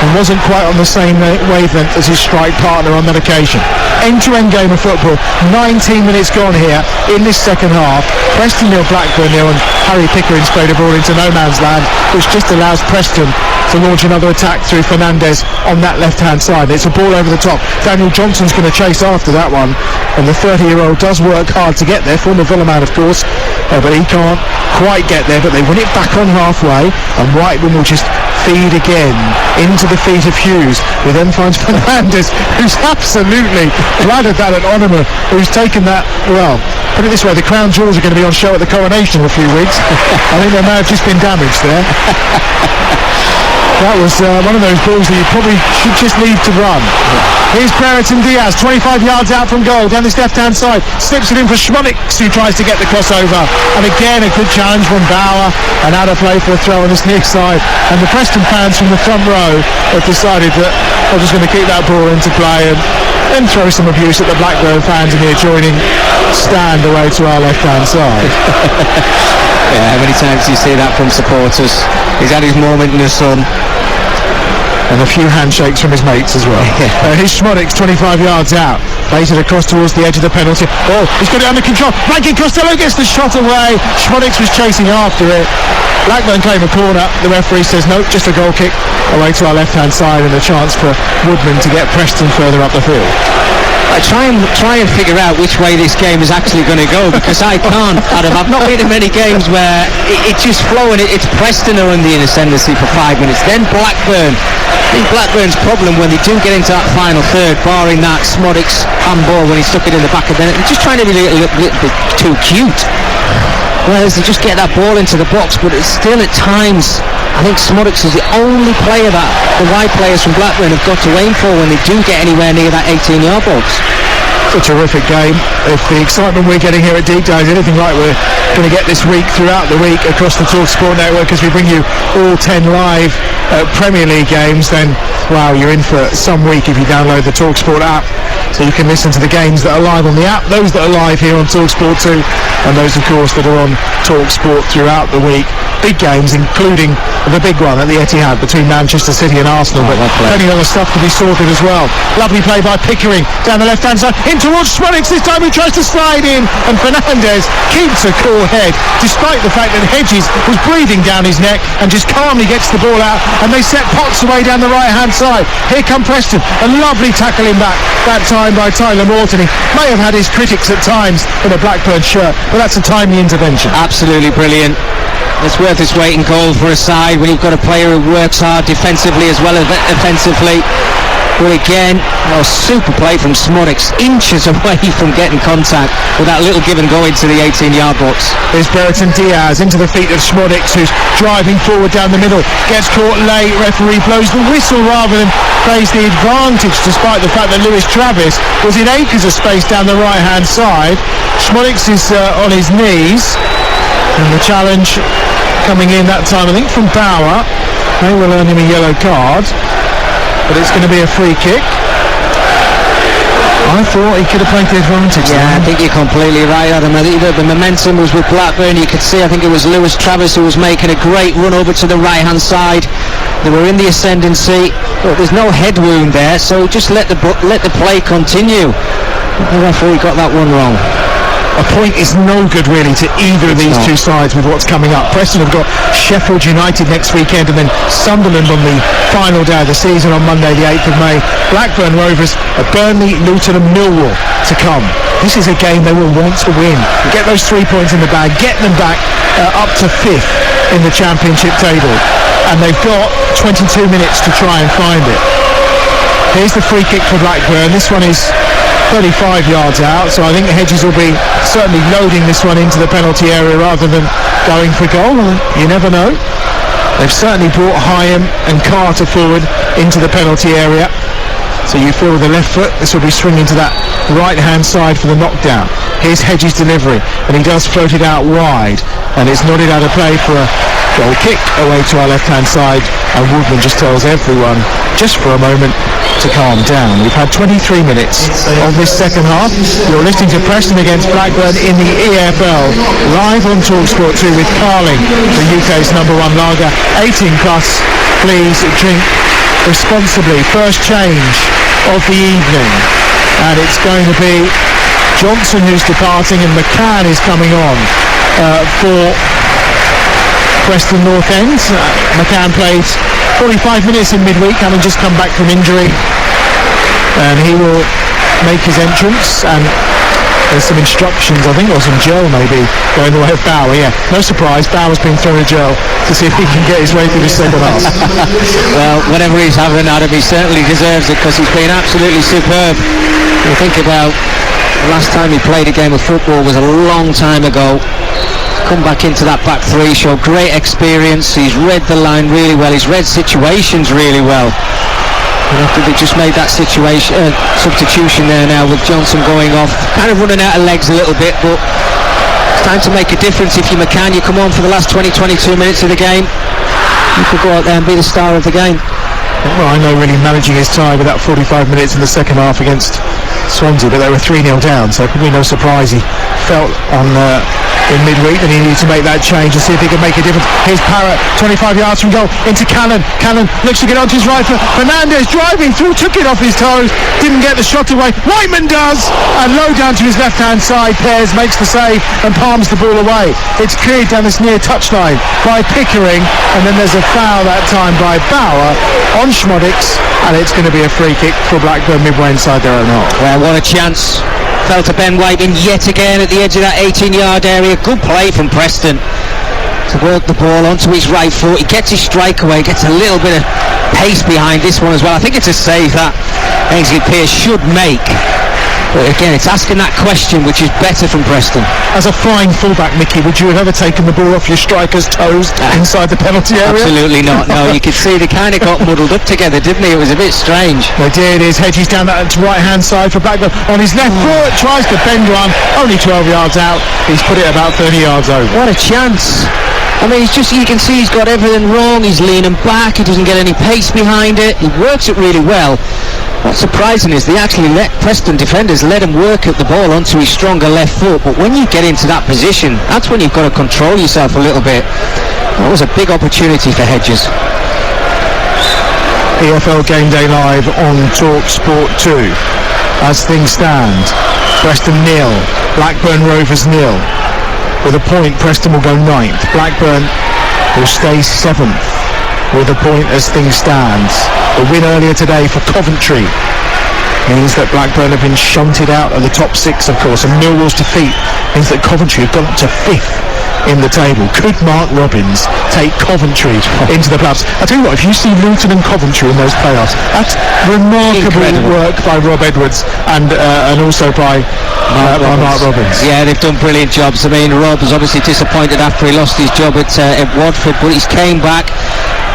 and wasn't quite on the same wavelength as his strike partner on that occasion. End-to-end game of football, 19 minutes gone here in this second half. Preston nil, Blackburn nil, and Harry Pickering sprayed a ball into no man's land, which just allows Preston to launch another attack through Fernandez on that left-hand side. It's a ball over the top. Daniel Johnson's going to chase after that one, and the 30-year-old does work hard to get there, former Villa man, of course, but he can't quite get there. But they win it back on halfway, and Whiteman will just feed again into the feet of Hughes, who then finds Fernandez, who's absolutely bladdered that at Onoma, who's taken that, well, put it this way, the crown jewels are going to be on show at the coronation in a few weeks. I think they may have just been damaged there. That was one of those balls that you probably should just leave to run. Here's Brereton Diaz, 25 yards out from goal, down this left-hand side, slips it in for Schmodix, who tries to get the crossover, and again a good challenge from Bauer, and out of play for a throw on this near side, and the Preston fans from the front row have decided that they're just going to keep that ball into play and throw some abuse at the Blackburn fans in the adjoining stand away to our left-hand side. Yeah, how many times do you see that from supporters? He's had his moment in the sun. And a few handshakes from his mates as well. Here's Schmodix, 25 yards out. Plays it across towards the edge of the penalty. Oh, he's got it under control. Rankin Costello gets the shot away. Schmodix was chasing after it. Blackburn claim a corner. The referee says no, just a goal kick away to our left-hand side, and a chance for Woodman to get Preston further up the field. I try and figure out which way this game is actually going to go, because I can't, Adam. I've not been in many games where it's just flowing. It's Preston are in the ascendancy for 5 minutes, then Blackburn. I think Blackburn's problem when they do get into that final third, barring that Schmodix handball when he stuck it in the back of the net, they're just trying to be a little bit too cute. Whereas they just get that ball into the box, but it's still at times, I think Schmodix is the only player that the wide players from Blackburn have got to aim for when they do get anywhere near that 18-yard box. It's a terrific game. If the excitement we're getting here at Deep Dive is anything like we're going to get this week throughout the week across the Talksport network as we bring you all 10 live Premier League games, then wow, you're in for some week if you download the Talksport app, so you can listen to the games that are live on the app, those that are live here on Talksport 2, and those of course that are on Talksport throughout the week. Big games, including the big one at the Etihad between Manchester City and Arsenal, but plenty of other stuff to be sorted as well. Lovely play by Pickering down the left-hand side, in towards Schmodix, this time he tries to slide in, and Fernandez keeps a cool head, despite the fact that Hedges was breathing down his neck, and just calmly gets the ball out, and they set Potts away down the right-hand side. Here come Preston, a lovely tackling back, that time by Tyler Morton. He may have had his critics at times in a Blackburn shirt, but that's a timely intervention. Absolutely brilliant. It's worth its weight in gold for a side when you've got a player who works hard defensively as well as offensively. But again, super play from Schmodix, inches away from getting contact with that little give and go into the 18-yard box. There's Brereton Diaz into the feet of Schmodix, who's driving forward down the middle, gets caught late, referee blows the whistle rather than plays the advantage, despite the fact that Lewis Travis was in acres of space down the right-hand side. Schmodix is on his knees, and the challenge coming in that time, I think from Bauer. They will earn him a yellow card, but it's going to be a free kick. I thought he could have played the advantage. Yeah, I think you're completely right, Adam. I think the momentum was with Blackburn. You could see, I think it was Lewis Travis who was making a great run over to the right-hand side. They were in the ascendancy, but there's no head wound there, so just let the play continue. The referee got that one wrong. A point is no good really to either of these two sides with what's coming up. Preston have got Sheffield United next weekend, and then Sunderland on the final day of the season on Monday the 8th of May. Blackburn Rovers, Burnley, Luton and Millwall to come. This is a game they will want to win. Get those 3 points in the bag, get them back up to 5th in the championship table, and they've got 22 minutes to try and find it. Here's the free kick for Blackburn. This one is 35 yards out, so I think Hedges will be certainly loading this one into the penalty area rather than going for goal. You never know. They've certainly brought Hyam and Carter forward into the penalty area. So you feel with the left foot, this will be swinging to that right-hand side for the knockdown. Here's Hedges' delivery, and he does float it out wide, and it's nodded out of play for a goal kick away to our left-hand side, and Woodman just tells everyone, just for a moment, to calm down. We've had 23 minutes of this second half. You're listening to Preston against Blackburn in the EFL, live on Talksport 2 with Carling, the UK's #1 lager, 18 plus. Please drink responsibly. First change of the evening, and it's going to be Johnson who's departing, and McCann is coming on for Preston Northend. McCann played 45 minutes in midweek, having just come back from injury, and he will make his entrance. And there's some instructions, I think, or some gel maybe going the way of Bauer. Yeah, no surprise, Bauer's been thrown a gel to see if he can get his way through the second half. Well, whatever he's having, Adam, he certainly deserves it, because he's been absolutely superb. You think about the last time he played a game of football was a long time ago. Come back into that back three, showed great experience. He's read the line really well. He's read situations really well. They just made that situation substitution there now with Johnson going off, kind of running out of legs a little bit, but it's time to make a difference. If you McCann, you come on for the last 20-22 minutes of the game, you could go out there and be the star of the game. Well, I know really managing his tie with that 45 minutes in the second half against Swansea, but they were 3-0 down, so probably no surprise he felt on in midweek that he needed to make that change and see if he could make a difference. Here's Parrott, 25 yards from goal, into Cannon. Cannon looks to get onto his right foot. Fernandez driving through, took it off his toes, didn't get the shot away. Whiteman does, and low down to his left-hand side. Pears makes the save and palms the ball away. It's cleared down this near touchline by Pickering, and then there's a foul that time by Bauer on Schmodix, and it's going to be a free kick for Blackburn midway inside their own half. Well, what a chance. Fell to Ben Whiteman yet again at the edge of that 18-yard area. Good play from Preston to work the ball onto his right foot. He gets his strike away, gets a little bit of pace behind this one as well. I think it's a save that Ainsley Pearce should make. But again, it's asking that question, which is better from Preston. As a flying fullback, Mickey, would you have ever taken the ball off your striker's toes inside the penalty area? Absolutely not, no. You could see they kind of got muddled up together, didn't they? It was a bit strange. They did. Here's Hedges down that right-hand side for Blackburn. On his left foot, tries to bend one, only 12 yards out. He's put it about 30 yards over. What a chance. I mean, it's just, you can see he's got everything wrong. He's leaning back, he doesn't get any pace behind it. He works it really well. What's surprising is they actually let Preston defenders let him work at the ball onto his stronger left foot, but when you get into that position, that's when you've got to control yourself a little bit. That was a big opportunity for Hedges. EFL Game Day Live on Talksport 2. As things stand, Preston 0, Blackburn Rovers 0. With a point, Preston will go 9th. Blackburn will stay 7th with a point as things stand. The win earlier today for Coventry means that Blackburn have been shunted out of the top 6, of course, and Millwall's defeat means that Coventry have gone up to 5th in the table. Could Mark Robbins take Coventry into the playoffs? I tell you what, if you see Luton and Coventry in those playoffs, that's remarkable work by Rob Edwards and also by Mark Robbins. Yeah, they've done brilliant jobs. I mean, Rob was obviously disappointed after he lost his job at Watford, but he's came back.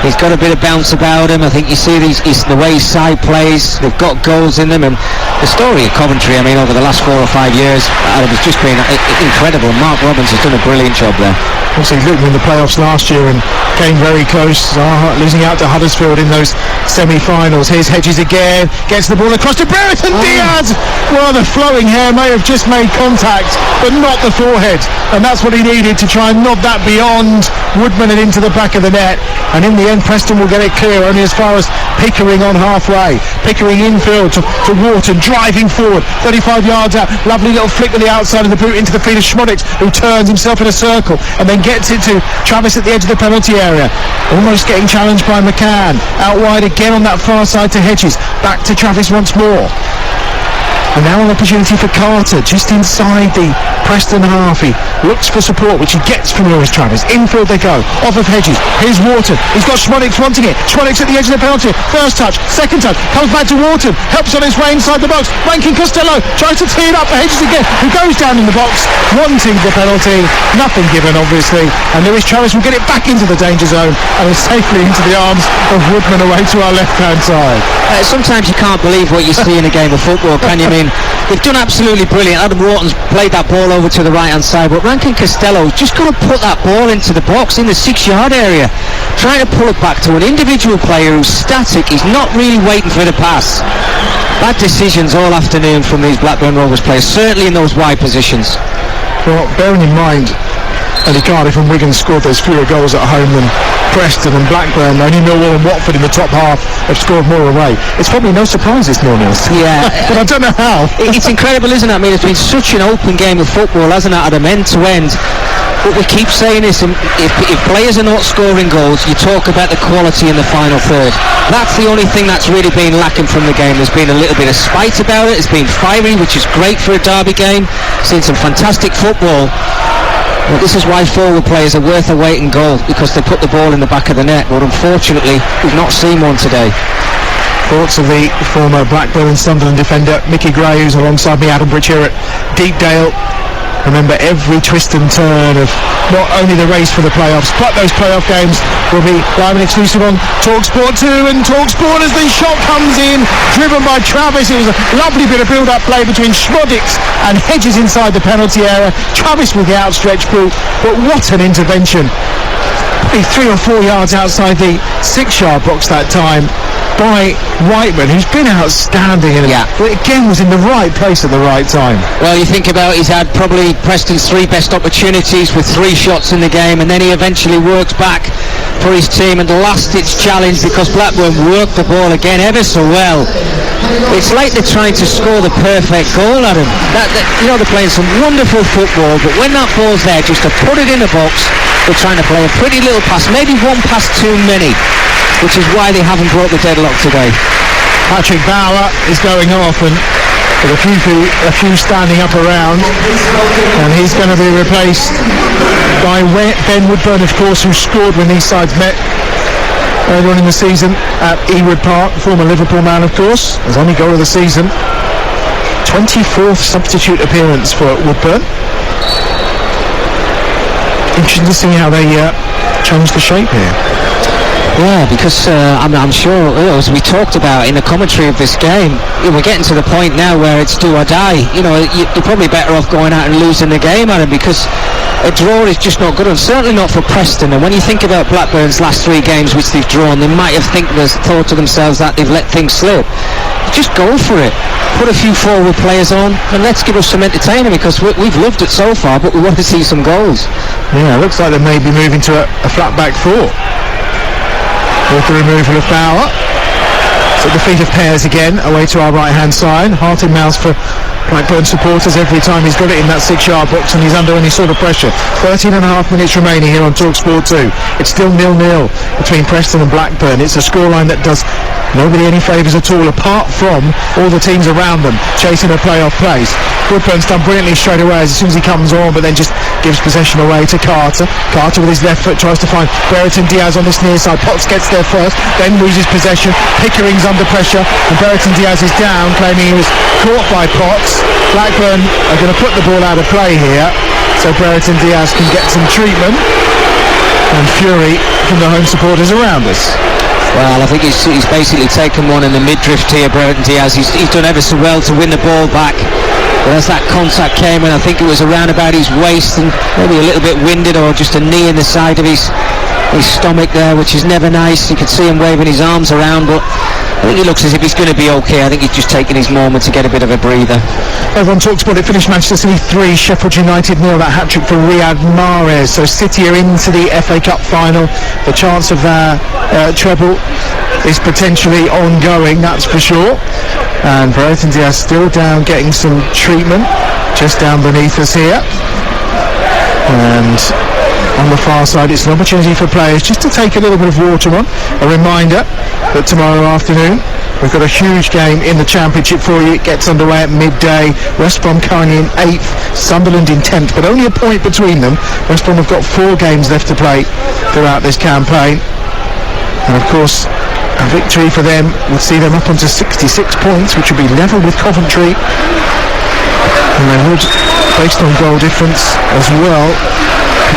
He's got a bit of bounce about him. I think you see the way his side plays. They've got goals in them, and the story of Coventry, I mean, over the last 4 or 5 years, it's just been incredible. Mark Robbins has done a brilliant job there. Obviously, Luton in the playoffs last year and came very close, losing out to Huddersfield in those semi-finals. Here's Hedges again, gets the ball across to Brereton Diaz. Well, the flowing hair may have just made contact, but not the forehead, and that's what he needed to try and nod that beyond Woodman and into the back of the net. And in the end, Preston will get it clear only as far as Pickering on halfway. Pickering infield to Wharton, driving forward, 35 yards out. Lovely little flick with the outside of the boot into the feet of Schmodix, who turns himself in a circle and then gets it to Travis at the edge of the penalty area. Almost getting challenged by McCann. Out wide again on that far side to Hedges. Back to Travis once more. And now an opportunity for Carter, just inside the Preston half. He looks for support, which he gets from Lewis Travis. Infield they go, off of Hedges. Here's Wharton. He's got Schmodix wanting it. Schmodix at the edge of the penalty. First touch, second touch, comes back to Wharton. Helps on his way inside the box. Rankin Costello tries to tee it up for Hedges again, who goes down in the box, wanting the penalty. Nothing given, obviously. And Lewis Travis will get it back into the danger zone and is safely into the arms of Woodman away to our left-hand side. Sometimes you can't believe what you see in a game of football, can you? I mean, they've done absolutely brilliant. Adam Wharton's played that ball over to the right-hand side, but Rankin Costello's just got to put that ball into the box in the 6-yard area, trying to pull it back to an individual player who's static. He's not really waiting for the pass. Bad decisions all afternoon from these Blackburn Rovers players, certainly in those wide positions. Well, bearing in mind only Cardiff and Wigan scored those fewer goals at home than Preston and Blackburn. Only Millwall and Watford in the top half have scored more away. It's probably no surprise it's 0-0. Yeah. But I don't know how. It's incredible, isn't it? I mean, it's been such an open game of football, hasn't it, Adam, end to end. But we keep saying this, if players are not scoring goals, you talk about the quality in the final third. That's the only thing that's really been lacking from the game. There's been a little bit of spite about it. It's been fiery, which is great for a derby game. Seen some fantastic football. But this is why forward players are worth their weight in gold, because they put the ball in the back of the net. But unfortunately, we've not seen one today. Thoughts of the former Blackburn and Sunderland defender Mickey Gray, who's alongside me, Adam Bridge, here at Deepdale. Remember every twist and turn of not only the race for the playoffs, but those playoff games will be live and exclusive on Talksport 2 and Talksport as the shot comes in, driven by Travis. It was a lovely bit of build-up play between Schmodix and Hedges inside the penalty area. Travis with the outstretched boot, but what an intervention. Probably 3 or 4 yards outside the 6-yard box that time by Whiteman, who's been outstanding and again was in the right place at the right time. Well, you think about he's had probably Preston's 3 best opportunities with 3 shots in the game, and then he eventually works back for his team and last-ditch challenge because Blackburn worked the ball again ever so well. It's like they're trying to score the perfect goal, Adam. You know, they're playing some wonderful football, but when that ball's there, just to put it in the box, they're trying to play a pretty little pass, maybe one pass too many, which is why they haven't brought the deadlock today. Patrick Bauer is going off, and with a few standing up around, and he's going to be replaced by Ben Woodburn, of course, who scored when these sides met earlier on in the season at Ewood Park, former Liverpool man, of course. His only goal of the season, 24th substitute appearance for Woodburn. Interesting to see how they change the shape here. Yeah, because I'm sure, as we talked about in the commentary of this game, we're getting to the point now where it's do or die. You know, you're probably better off going out and losing the game, Adam, because a draw is just not good, and certainly not for Preston. And when you think about Blackburn's last 3 games which they've drawn, they might have thought to themselves that they've let things slip. Just go for it. Put a few forward players on and let's give us some entertainment, because we've loved it so far, but we want to see some goals. Yeah, it looks like they may be moving to a flat back 4. With the removal of Bauer. It's at the feet of Pears again, away to our right-hand side. Heart in mouth for Blackburn supporters every time he's got it in that 6-yard box and he's under any sort of pressure. 13 and a half minutes remaining here on Talksport 2. It's still 0-0 between Preston and Blackburn. It's a scoreline that does nobody any favours at all, apart from all the teams around them chasing a playoff place. Woodburn's done brilliantly straight away as soon as he comes on, but then just gives possession away to Carter. Carter with his left foot tries to find Brereton Diaz on this near side. Potts gets there first, then loses possession. Pickering's under pressure and Brereton Diaz is down, claiming he was caught by Potts. Blackburn are going to put the ball out of play here, so Brereton Diaz can get some treatment, and fury from the home supporters around us. Well, I think he's basically taken one in the mid-drift here, Brereton Diaz. He's done ever so well to win the ball back. But as that contact came, and I think it was around about his waist and maybe a little bit winded, or just a knee in the side of his stomach there, which is never nice. You can see him waving his arms around, but I think he looks as if he's going to be okay. I think he's just taking his moment to get a bit of a breather. Everyone talks about it. Finished Manchester City 3, Sheffield United 0. That hat-trick for Riyad Mahrez. So City are into the FA Cup final. The chance of their treble is potentially ongoing, that's for sure. And Brereton Diaz still down, getting some treatment just down beneath us here. And on the far side, it's an opportunity for players just to take a little bit of water on. A reminder that tomorrow afternoon We've got a huge game in the Championship for you. It gets underway at midday. West Brom currently in 8th, Sunderland in 10th, but only a point between them. West Brom have got 4 games left to play throughout this campaign. And of course, a victory for them would see them up onto 66 points, which would be level with Coventry. And they would, based on goal difference as well,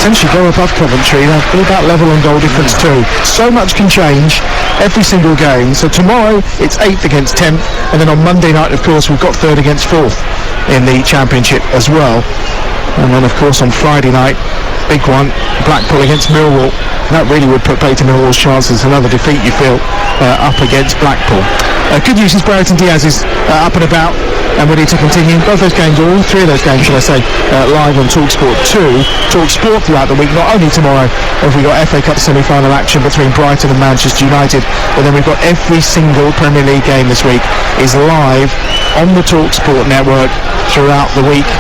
potentially go above Coventry. They'll be about level on goal difference too. So much can change every single game. So tomorrow it's 8th against 10th, and then on Monday night, of course, we've got 3rd against 4th in the Championship as well. And then, of course, on Friday night, big one, Blackpool against Millwall. That really would put paid to Millwall's chances. Another defeat, you feel, up against Blackpool. Good news is Brereton Diaz is up and about and ready to continue. Both those games, or all 3 of those games, should I say, live on Talksport 2. Talksport throughout the week. Not only tomorrow have we got FA Cup semi-final action between Brighton and Manchester United, but then we've got every single Premier League game this week is live on the Talksport network throughout the week.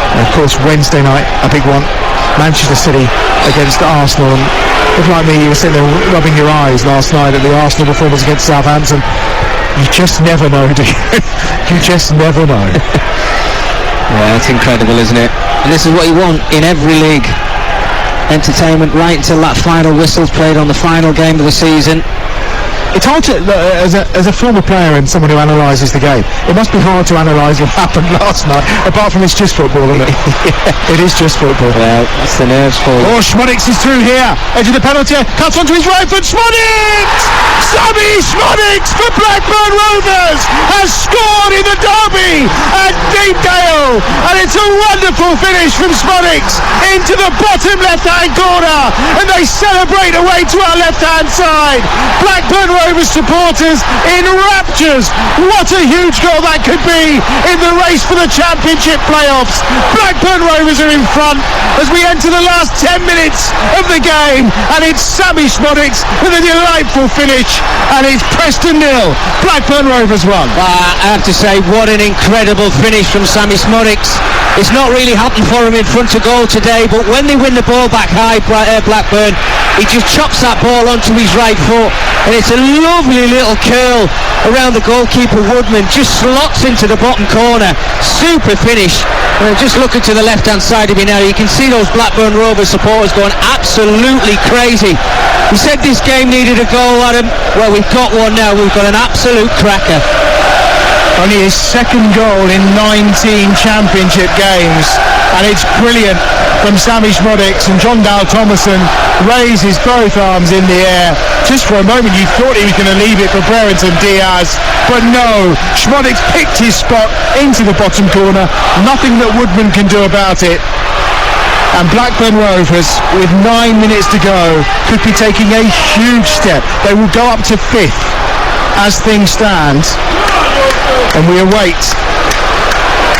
And of course, Wednesday night, a big one, Manchester City against Arsenal. And if, like me, you were sitting there rubbing your eyes last night at the Arsenal performance against Southampton, you just never know, do you? You just never know. Yeah, that's incredible, isn't it? And this is what you want in every league. Entertainment right until that final whistle's played on the final game of the season. It's hard to, as a former player and someone who analyses the game, it must be hard to analyse what happened last night, apart from it's just football, isn't it? Yeah. It is just football. Well, that's the nerves for Oh, Schmodix is through here, edge of the penalty, cuts onto his right foot, Schmodix! Sammy Schmodix for Blackburn Rovers has scored in the derby at Deepdale, and it's a wonderful finish from Schmodix into the bottom left-hand corner, and they celebrate away to our left-hand side. Blackburn Rovers supporters in raptures. What a huge goal that could be in the race for the Championship playoffs. Blackburn Rovers are in front as we enter the last 10 minutes of the game, and it's Sammy Schmodix with a delightful finish, and it's Preston 0, Blackburn Rovers 1. I have to say, what an incredible finish from Sammy Schmodix. It's not really happened for him in front of goal today, but when they win the ball back high, Blackburn, he just chops that ball onto his right foot, and it's a lovely little curl around the goalkeeper Woodman, just slots into the bottom corner. Super finish. Just looking to the left hand side of you now, you can see those Blackburn Rovers supporters going absolutely crazy. We said this game needed a goal, Adam. Well, we've got one now. We've got an absolute cracker. Only his 2nd goal in 19 Championship games, and it's brilliant from Sammy Schmodix, and John Dale Thomason raises both arms in the air. Just for a moment you thought he was going to leave it for Brereton Diaz, but no, Schmodix picked his spot into the bottom corner. Nothing that Woodman can do about it. And Blackburn Rovers, with 9 minutes to go, could be taking a huge step. They will go up to 5th as things stand, and we await.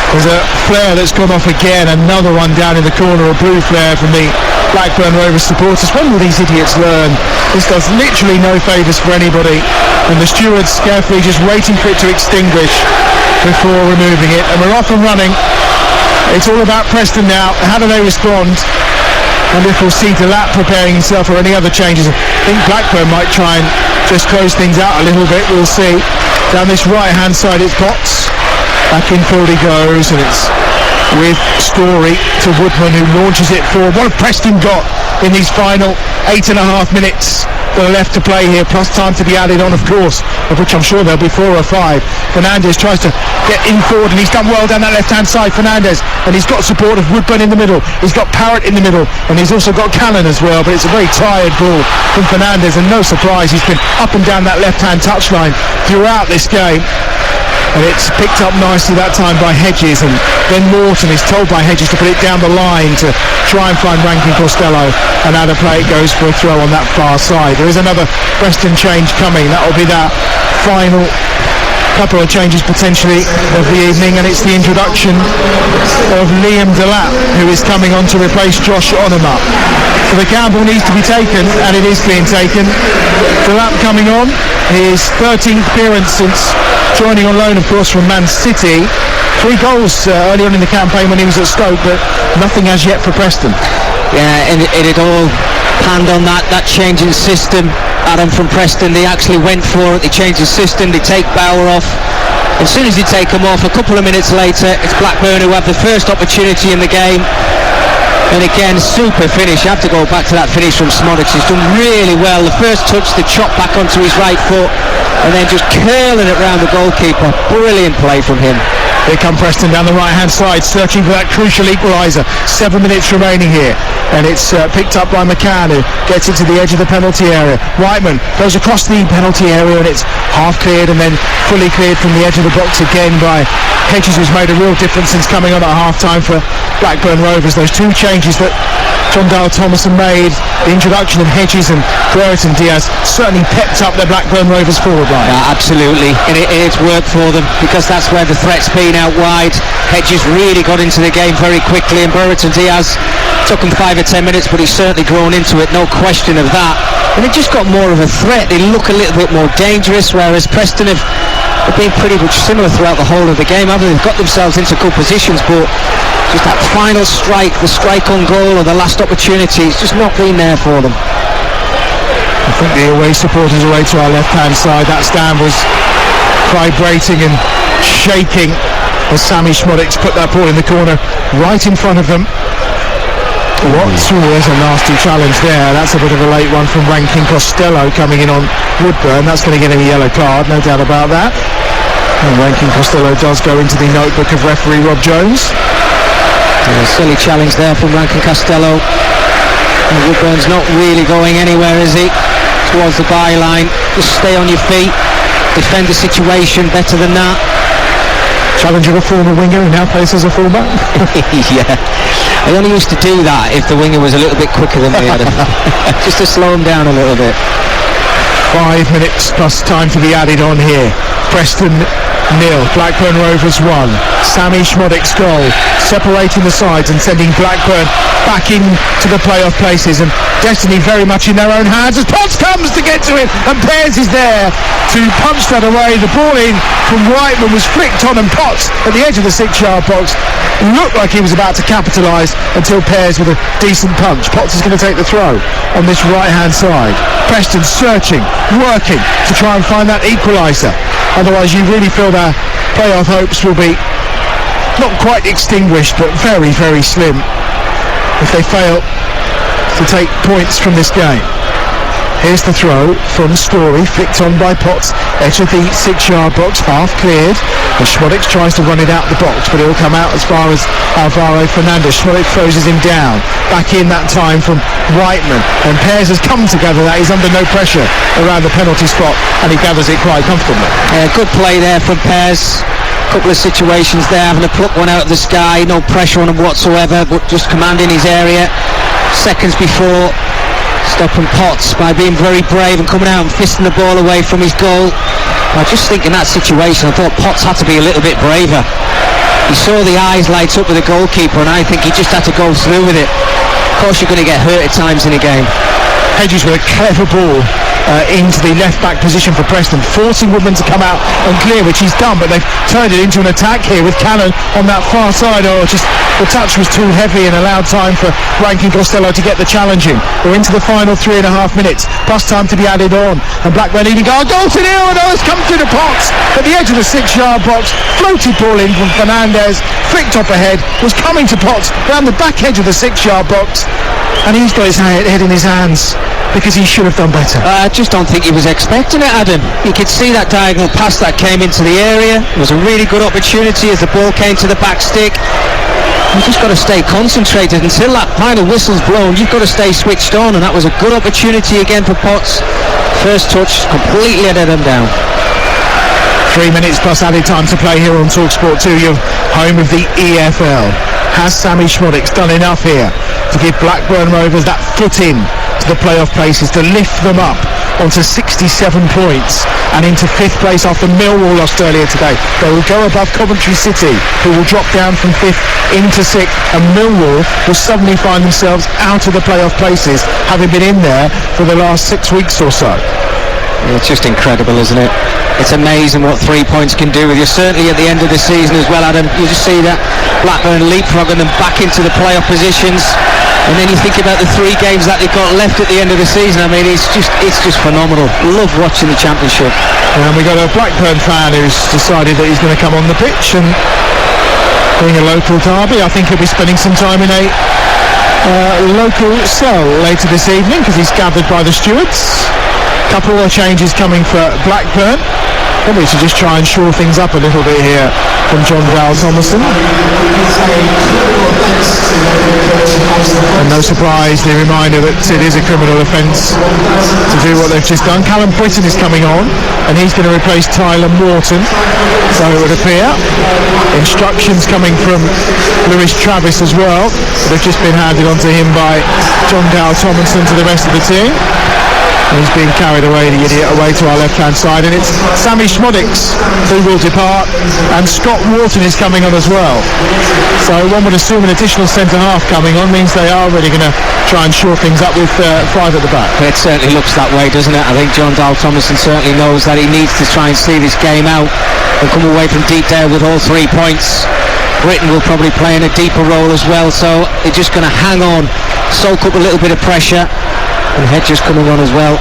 There's a flare that's gone off again, another one down in the corner, a blue flare from the Blackburn Rovers supporters. When will these idiots learn? This does literally no favours for anybody, and the stewards carefully just waiting for it to extinguish before removing it, and we're off and running. It's all about Preston now. How do they respond? And if we'll see Delap preparing himself for any other changes. I think Blackburn might try and just close things out a little bit. We'll see. Down this right hand side it's Potts. Back in field he goes, and it's with Story to Woodman, who launches it forward. What have Preston got in these final 8.5 minutes that are left to play here, plus time to be added on, of course, of which I'm sure there'll be 4 or 5. Fernandes tries to get in forward, and he's done well down that left-hand side, Fernandes, and he's got support of Woodburn in the middle. He's got Parrott in the middle, and he's also got Callan as well, but it's a very tired ball from Fernandes, and no surprise, he's been up and down that left-hand touchline throughout this game. And it's picked up nicely that time by Hedges, and then Morton is told by Hedges to put it down the line to try and find Rankin Costello, and out of play it goes for a throw on that far side. There is another Preston change coming. That will be that final couple of changes potentially of the evening, and it's the introduction of Liam Delap, who is coming on to replace Josh Onema. So the gamble needs to be taken, and it is being taken. Delap coming on, his 13th appearance since joining on loan, of course, from Man City. 3 goals early on in the campaign when he was at Stoke, but nothing as yet for Preston. Yeah, and it all hand on that changing system. Adam from Preston, they actually went for it, they changed the system, they take Bauer off. As soon as they take him off, a couple of minutes later, it's Blackburn who have the first opportunity in the game. And again, super finish. You have to go back to that finish from Smodics. He's done really well. The first touch, the chop back onto his right foot, and then just curling it round the goalkeeper. Brilliant play from him. Here come Preston down the right-hand side, searching for that crucial equaliser. 7 minutes remaining here. And it's picked up by McCann, who gets it to the edge of the penalty area. Whiteman goes across the penalty area, and it's half cleared and then fully cleared from the edge of the box again by Hedges, who's made a real difference since coming on at half-time for Blackburn Rovers. Those two changes that John Dale Thomason made, the introduction of Hedges and Brereton Diaz, certainly pepped up the Blackburn Rovers forward line. Yeah, absolutely, and it's worked for them, because that's where the threat's been out wide. Hedges really got into the game very quickly, and Brereton Diaz took him 5 or 10 minutes, but he's certainly grown into it, no question of that. And it just got more of a threat. They look a little bit more dangerous, whereas Preston have been pretty much similar throughout the whole of the game. They've got themselves into good positions, but just that final strike, the strike on goal or the last opportunity, it's just not been there for them. I think the away supporters away to our left-hand side, that stand was vibrating and shaking as Sammy Smodics put that ball in the corner right in front of them. There's a nasty challenge there. That's a bit of a late one from Rankin Costello coming in on Woodburn. That's going to get him a yellow card, no doubt about that. And Rankin Costello does go into the notebook of referee Rob Jones. A silly challenge there from Rankin Costello. And Woodburn's not really going anywhere, is he? Towards the byline. Just stay on your feet. Defend the situation better than that. Challenge of a former winger who now plays as a fullback. Yeah. I only used to do that if the winger was a little bit quicker than me, Adam. Just to slow him down a little bit. 5 minutes plus time to be added on here. Preston 0, Blackburn Rovers 1. Sammy Smodics goal, separating the sides and sending Blackburn back into the playoff places, and destiny very much in their own hands as Potts comes to get to it, and Pears is there to punch that away. The ball in from Whiteman was flicked on, and Potts at the edge of the 6-yard box looked like he was about to capitalise until Pears with a decent punch. Potts is going to take the throw on this right-hand side. Preston searching, working to try and find that equaliser. Otherwise you really feel their playoff hopes will be not quite extinguished, but very, very slim if they fail to take points from this game. Here's the throw from Story, flicked on by Potts, edge of the 6-yard box, half cleared, and Smodics tries to run it out the box, but it'll come out as far as Alvaro Fernandez. Smodics closes him down, back in that time from Whiteman, and Pears has come to gather that. He's under no pressure around the penalty spot, and he gathers it quite comfortably. Good play there from Pears. Couple of situations there, having to pluck one out of the sky, no pressure on him whatsoever, but just commanding his area. Seconds before, stopping Potts by being very brave and coming out and fisting the ball away from his goal. I just think in that situation, I thought Potts had to be a little bit braver. He saw the eyes light up with the goalkeeper, and I think he just had to go through with it. Of course, you're going to get hurt at times in a game. Hedges with a clever ball into the left-back position for Preston, forcing Woodman to come out and clear, which he's done, but they've turned it into an attack here with Cannon on that far side. Just the touch was too heavy and allowed time for Rankin Costello to get the challenge in. We're into the final 3.5 minutes, plus time to be added on, and Blackburn leading goal to nil, and it's come through the Potts at the edge of the 6-yard box. Floated ball in from Fernandez, flicked up ahead, was coming to Potts around the back edge of the 6-yard box, and he's got his head in his hands because he should have done better. I just don't think he was expecting it, Adam. You could see that diagonal pass that came into the area. It was a really good opportunity as the ball came to the back stick. You've just got to stay concentrated until that final whistle's blown. You've got to stay switched on, and that was a good opportunity again for Potts. First touch completely let them down. 3 minutes plus added time to play here on Talksport 2, your home of the EFL. Has Sammy Smodics done enough here to give Blackburn Rovers that foot in to the playoff places, to lift them up onto 67 points and into 5th place after Millwall lost earlier today? They will go above Coventry City, who will drop down from 5th into 6th, and Millwall will suddenly find themselves out of the playoff places, having been in there for the last 6 weeks or so. It's just incredible, isn't it? It's amazing what 3 points can do with you. Certainly at the end of the season as well, Adam. You just see that Blackburn leapfrogging them back into the playoff positions. And then you think about the 3 games that they've got left at the end of the season. I mean, it's just phenomenal. Love watching the Championship. And we got a Blackburn fan who's decided that he's going to come on the pitch and being a local derby, I think he'll be spending some time in a local cell later this evening because he's gathered by the stewards. Couple of changes coming for Blackburn. Probably to just try and shore things up a little bit here from John Val Thomason. And no surprise, the reminder that it is a criminal offence to do what they've just done. Callum Britton is coming on, and he's going to replace Tyler Morton. So it would appear. Instructions coming from Lewis Travis as well. They've just been handed on to him by John Val Thomason to the rest of the team. He's being carried away, the idiot, away to our left-hand side, and it's Sammy Schmodix who will depart, and Scott Wharton is coming on as well. So one would assume an additional centre-half coming on means they are really going to try and shore things up with 5 at the back. It certainly looks that way, doesn't it? I think John Dal Thomason certainly knows that he needs to try and see this game out and come away from Deepdale with all 3 points. Britain will probably play in a deeper role as well, so they're just going to hang on, soak up a little bit of pressure. And Hedges coming on as well.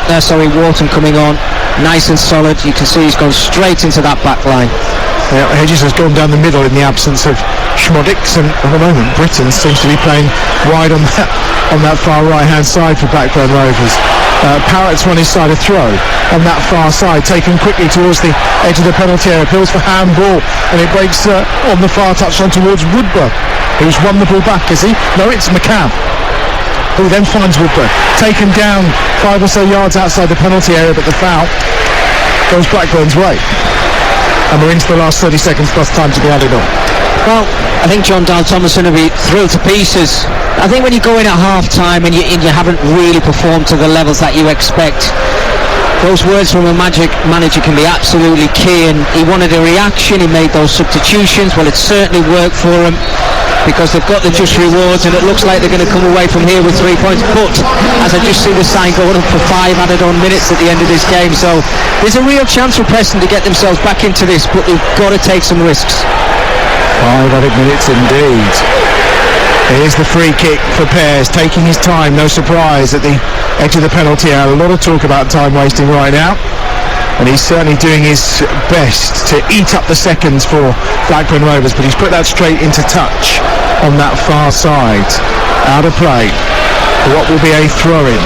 Wharton coming on, nice and solid. You can see he's gone straight into that back line. Yeah, Hedges has gone down the middle in the absence of Schmodix, and at the moment Britton seems to be playing wide on that far right hand side for Blackburn Rovers. Parrott's on his side of throw on that far side, taken quickly towards the edge of the penalty area, appeals for handball, and it breaks on the far touchline towards Woodburn, who's won the ball back, is he? No, it's McCann, who then finds Woodburn, taken down 5 or so yards outside the penalty area, but the foul goes Blackburn's way. And we're into the last 30 seconds plus time to be added on. Well, I think John Dal Thomason will be thrilled to pieces. I think when you go in at half-time and you haven't really performed to the levels that you expect, those words from a manager can be absolutely key, and he wanted a reaction, he made those substitutions. Well, it certainly worked for him, because they've got the just rewards, and it looks like they're going to come away from here with 3 points. But as I just see the sign going up for 5 added on minutes at the end of this game, so there's a real chance for Preston to get themselves back into this, but they've got to take some risks. 5 added minutes indeed. Here's the free kick for Pears, taking his time, no surprise, at the edge of the penalty area. A lot of talk about time wasting right now, and he's certainly doing his best to eat up the seconds for Blackburn Rovers, but he's put that straight into touch on that far side. Out of play. What will be a throw-in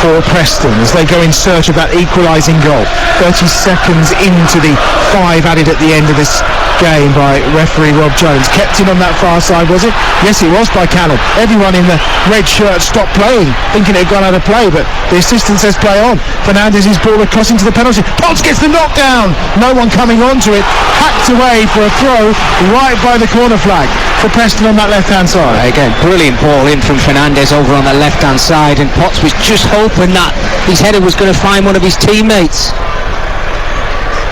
for Preston as they go in search of that equalising goal. 30 seconds into the 5 added at the end of this game by referee Rob Jones. Kept in on that far side, was it? Yes, it was, by Cannon. Everyone in the red shirt stopped playing, thinking it had gone out of play, but the assistant says play on. Fernandez's ball across into the penalty. Potts gets the knockdown. No one coming onto it. Hacked away for a throw right by the corner flag for Preston on that left-hand side. Again, brilliant ball in from Fernandez over on the left-hand side, and Potts was just hoping that his header was going to find one of his teammates.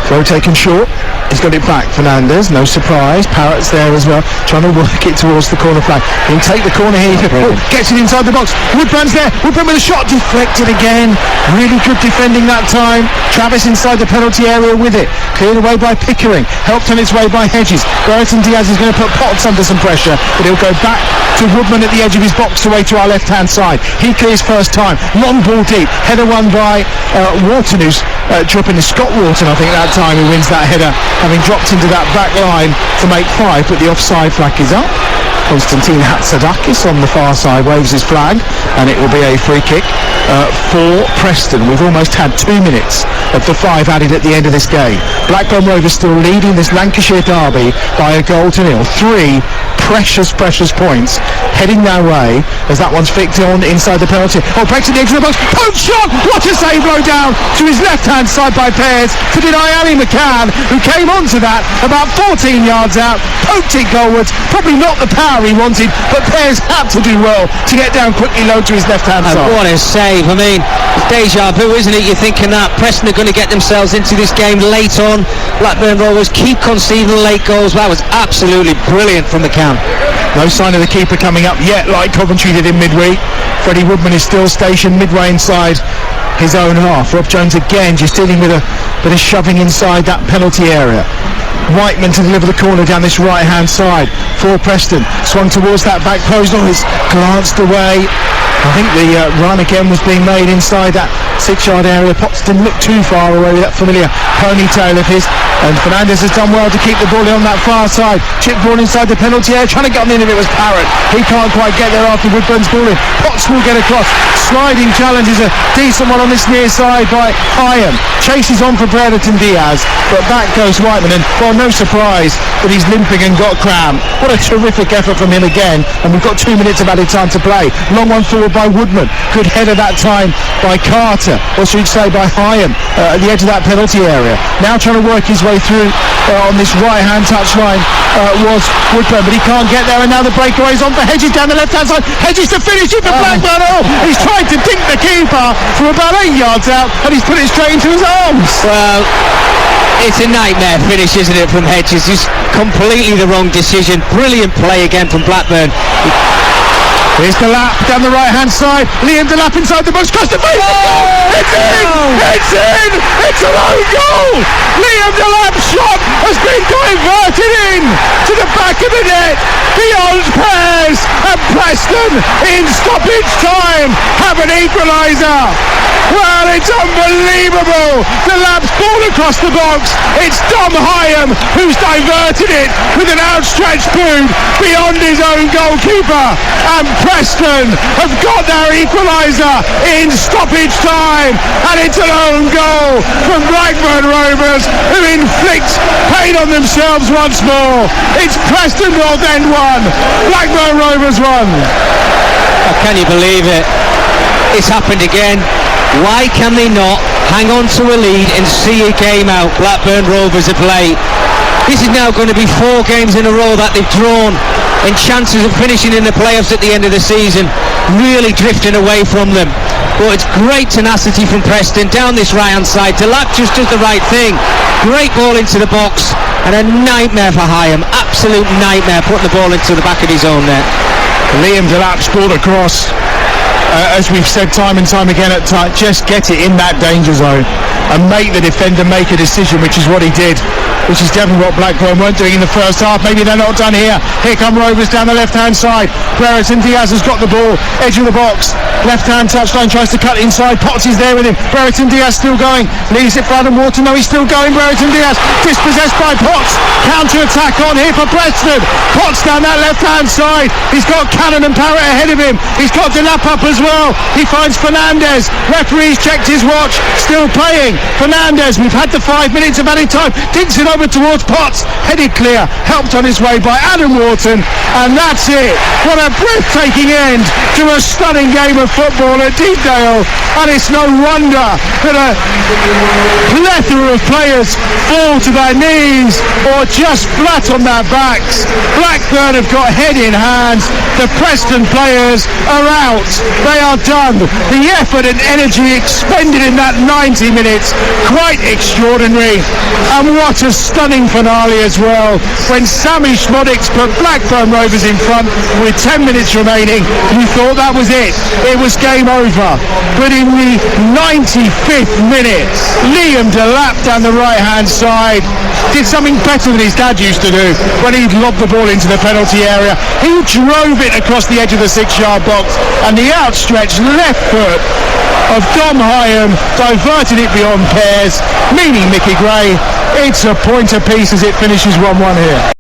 Throw taken short. He's got it back, Fernandez, no surprise. Parrott's there as well, trying to work it towards the corner flag. He'll take the corner here. Gets it inside the box. Woodburn's there. Woodburn with a shot, deflected again. Really good defending that time. Travis inside the penalty area with it. Cleared away by Pickering. Helped on its way by Hedges. Brereton Diaz is going to put Potts under some pressure, but he'll go back to Woodman at the edge of his box away to our left-hand side. He clears first time. Long ball deep. Header won by Wharton, who's dropping to Scott Wharton, I think, that time, who wins that header, having dropped into that back line to make 5, but the offside flag is up. Konstantin Hatzidakis on the far side waves his flag, and it will be a free kick for Preston. We've almost had 2 minutes of the 5 added at the end of this game. Blackburn Rovers still leading this Lancashire derby by 1-0. 3 precious points heading their way as that one's flicked on inside the penalty. Oh, breaks to the edge of the box. Pope shot! What a save, low down to his left-hand side by Pears to deny Ali McCann, who came onto that about 14 yards out, poked it goalwards. Probably not the power he wanted, but Pears had to do well to get down quickly low to his left-hand side. What a save. I mean, deja vu, isn't it? You're thinking that Preston are going to get themselves into this game late on. Blackburn Rovers keep conceding late goals. That was absolutely brilliant from McCann. No sign of the keeper coming up yet, like Coventry did in midweek. Freddie Woodman is still stationed midway inside his own half. Rob Jones again just dealing with a bit of shoving inside that penalty area. Whiteman to deliver the corner down this right-hand side for Preston. Swung towards that back post. Oh, it's glanced away. I think the run again was being made inside that 6-yard area. Potts didn't look too far away with that familiar ponytail of his. And Fernandez has done well to keep the ball on that far side. Chip ball inside the penalty area, trying to get on the end of it was Parrott. He can't quite get there after Woodburn's ball in. Potts will get across. Sliding challenge is a decent one on this near side by Hyam. Chases on for Brereton Diaz, but back goes Whiteman. And, well, no surprise that he's limping and got cramp. What a terrific effort from him again. And we've got 2 minutes of added time to play. Long one forward by Woodman. Good header that time by Carter, or should you say by Hyam, at the edge of that penalty area. Now trying to work his way through on this right-hand touchline was Woodburn, but he can't get there. And now the breakaway is on for Hedges down the left-hand side. Hedges to finish it for Blackburn. Oh, he's tried to dink the keeper from about 8 yards out, and he's put it straight into his arms. Well, it's a nightmare finish, isn't it, from Hedges? Just completely the wrong decision. Brilliant play again from Blackburn. Here's Delap down the right-hand side. Liam Delap inside the box. Cross the face. Oh, it's in! It's in! It's an own goal! Liam Delap's shot has been diverted in to the back of the net. Beyond Pears, and Preston in stoppage time have an equaliser. Well, it's unbelievable. Delap's ball across the box. It's Dom Hyam who's diverted it with an outstretched boot beyond his own goalkeeper. And Preston have got their equaliser in stoppage time, and it's an own goal from Blackburn Rovers, who inflict pain on themselves once more. It's Preston Northend 1, Blackburn Rovers 1. Oh, can you believe it? It's happened again. Why can they not hang on to a lead and see a game out? Blackburn Rovers are late. This is now going to be 4 games in a row that they've drawn, and chances of finishing in the playoffs at the end of the season really drifting away from them. But it's great tenacity from Preston down this right-hand side. Delap just does the right thing. Great ball into the box, and a nightmare for Hyam. Absolute nightmare putting the ball into the back of his own net. Liam Delap's ball across. As we've said time and time again at times, just get it in that danger zone and make the defender make a decision, which is what he did, which is definitely what Blackburn weren't doing in the first half. Maybe they're not done here. Here come Rovers down the left-hand side. Brereton Diaz has got the ball, edge of the box, left-hand touchline, tries to cut inside. Potts is there with him. Brereton Diaz still going, leaves it for Adam Wharton. No, he's still going. Brereton Diaz dispossessed by Potts. Counter-attack on here for Preston. Potts down that left-hand side. He's got Cannon and Parrott ahead of him. He's got Delap up as well. He finds Fernandez. Referee's checked his watch. Still playing. Fernandez, we've had the 5 minutes of added time. Dinks it over towards Potts. Headed clear. Helped on his way by Adam Wharton. And that's it. What a breathtaking end to a stunning game of football at Deepdale. And it's no wonder that a plethora of players fall to their knees or just flat on their backs. Blackburn have got head in hands. The Preston players are out. They are done. The effort and energy expended in that 90 minutes, quite extraordinary. And what a stunning finale as well, when Sammy Schmodix put Blackburn Rovers in front with 10 minutes remaining. You thought that was it. It was game over. But in the 95th minute, Liam Delap down the right-hand side did something better than his dad used to do when he lobbed the ball into the penalty area. He drove it across the edge of the 6-yard box, and the outstretched left foot of Dom Hyam diverted it beyond Pears, meaning Mickey Gray. It's a point apiece as it finishes 1-1 here.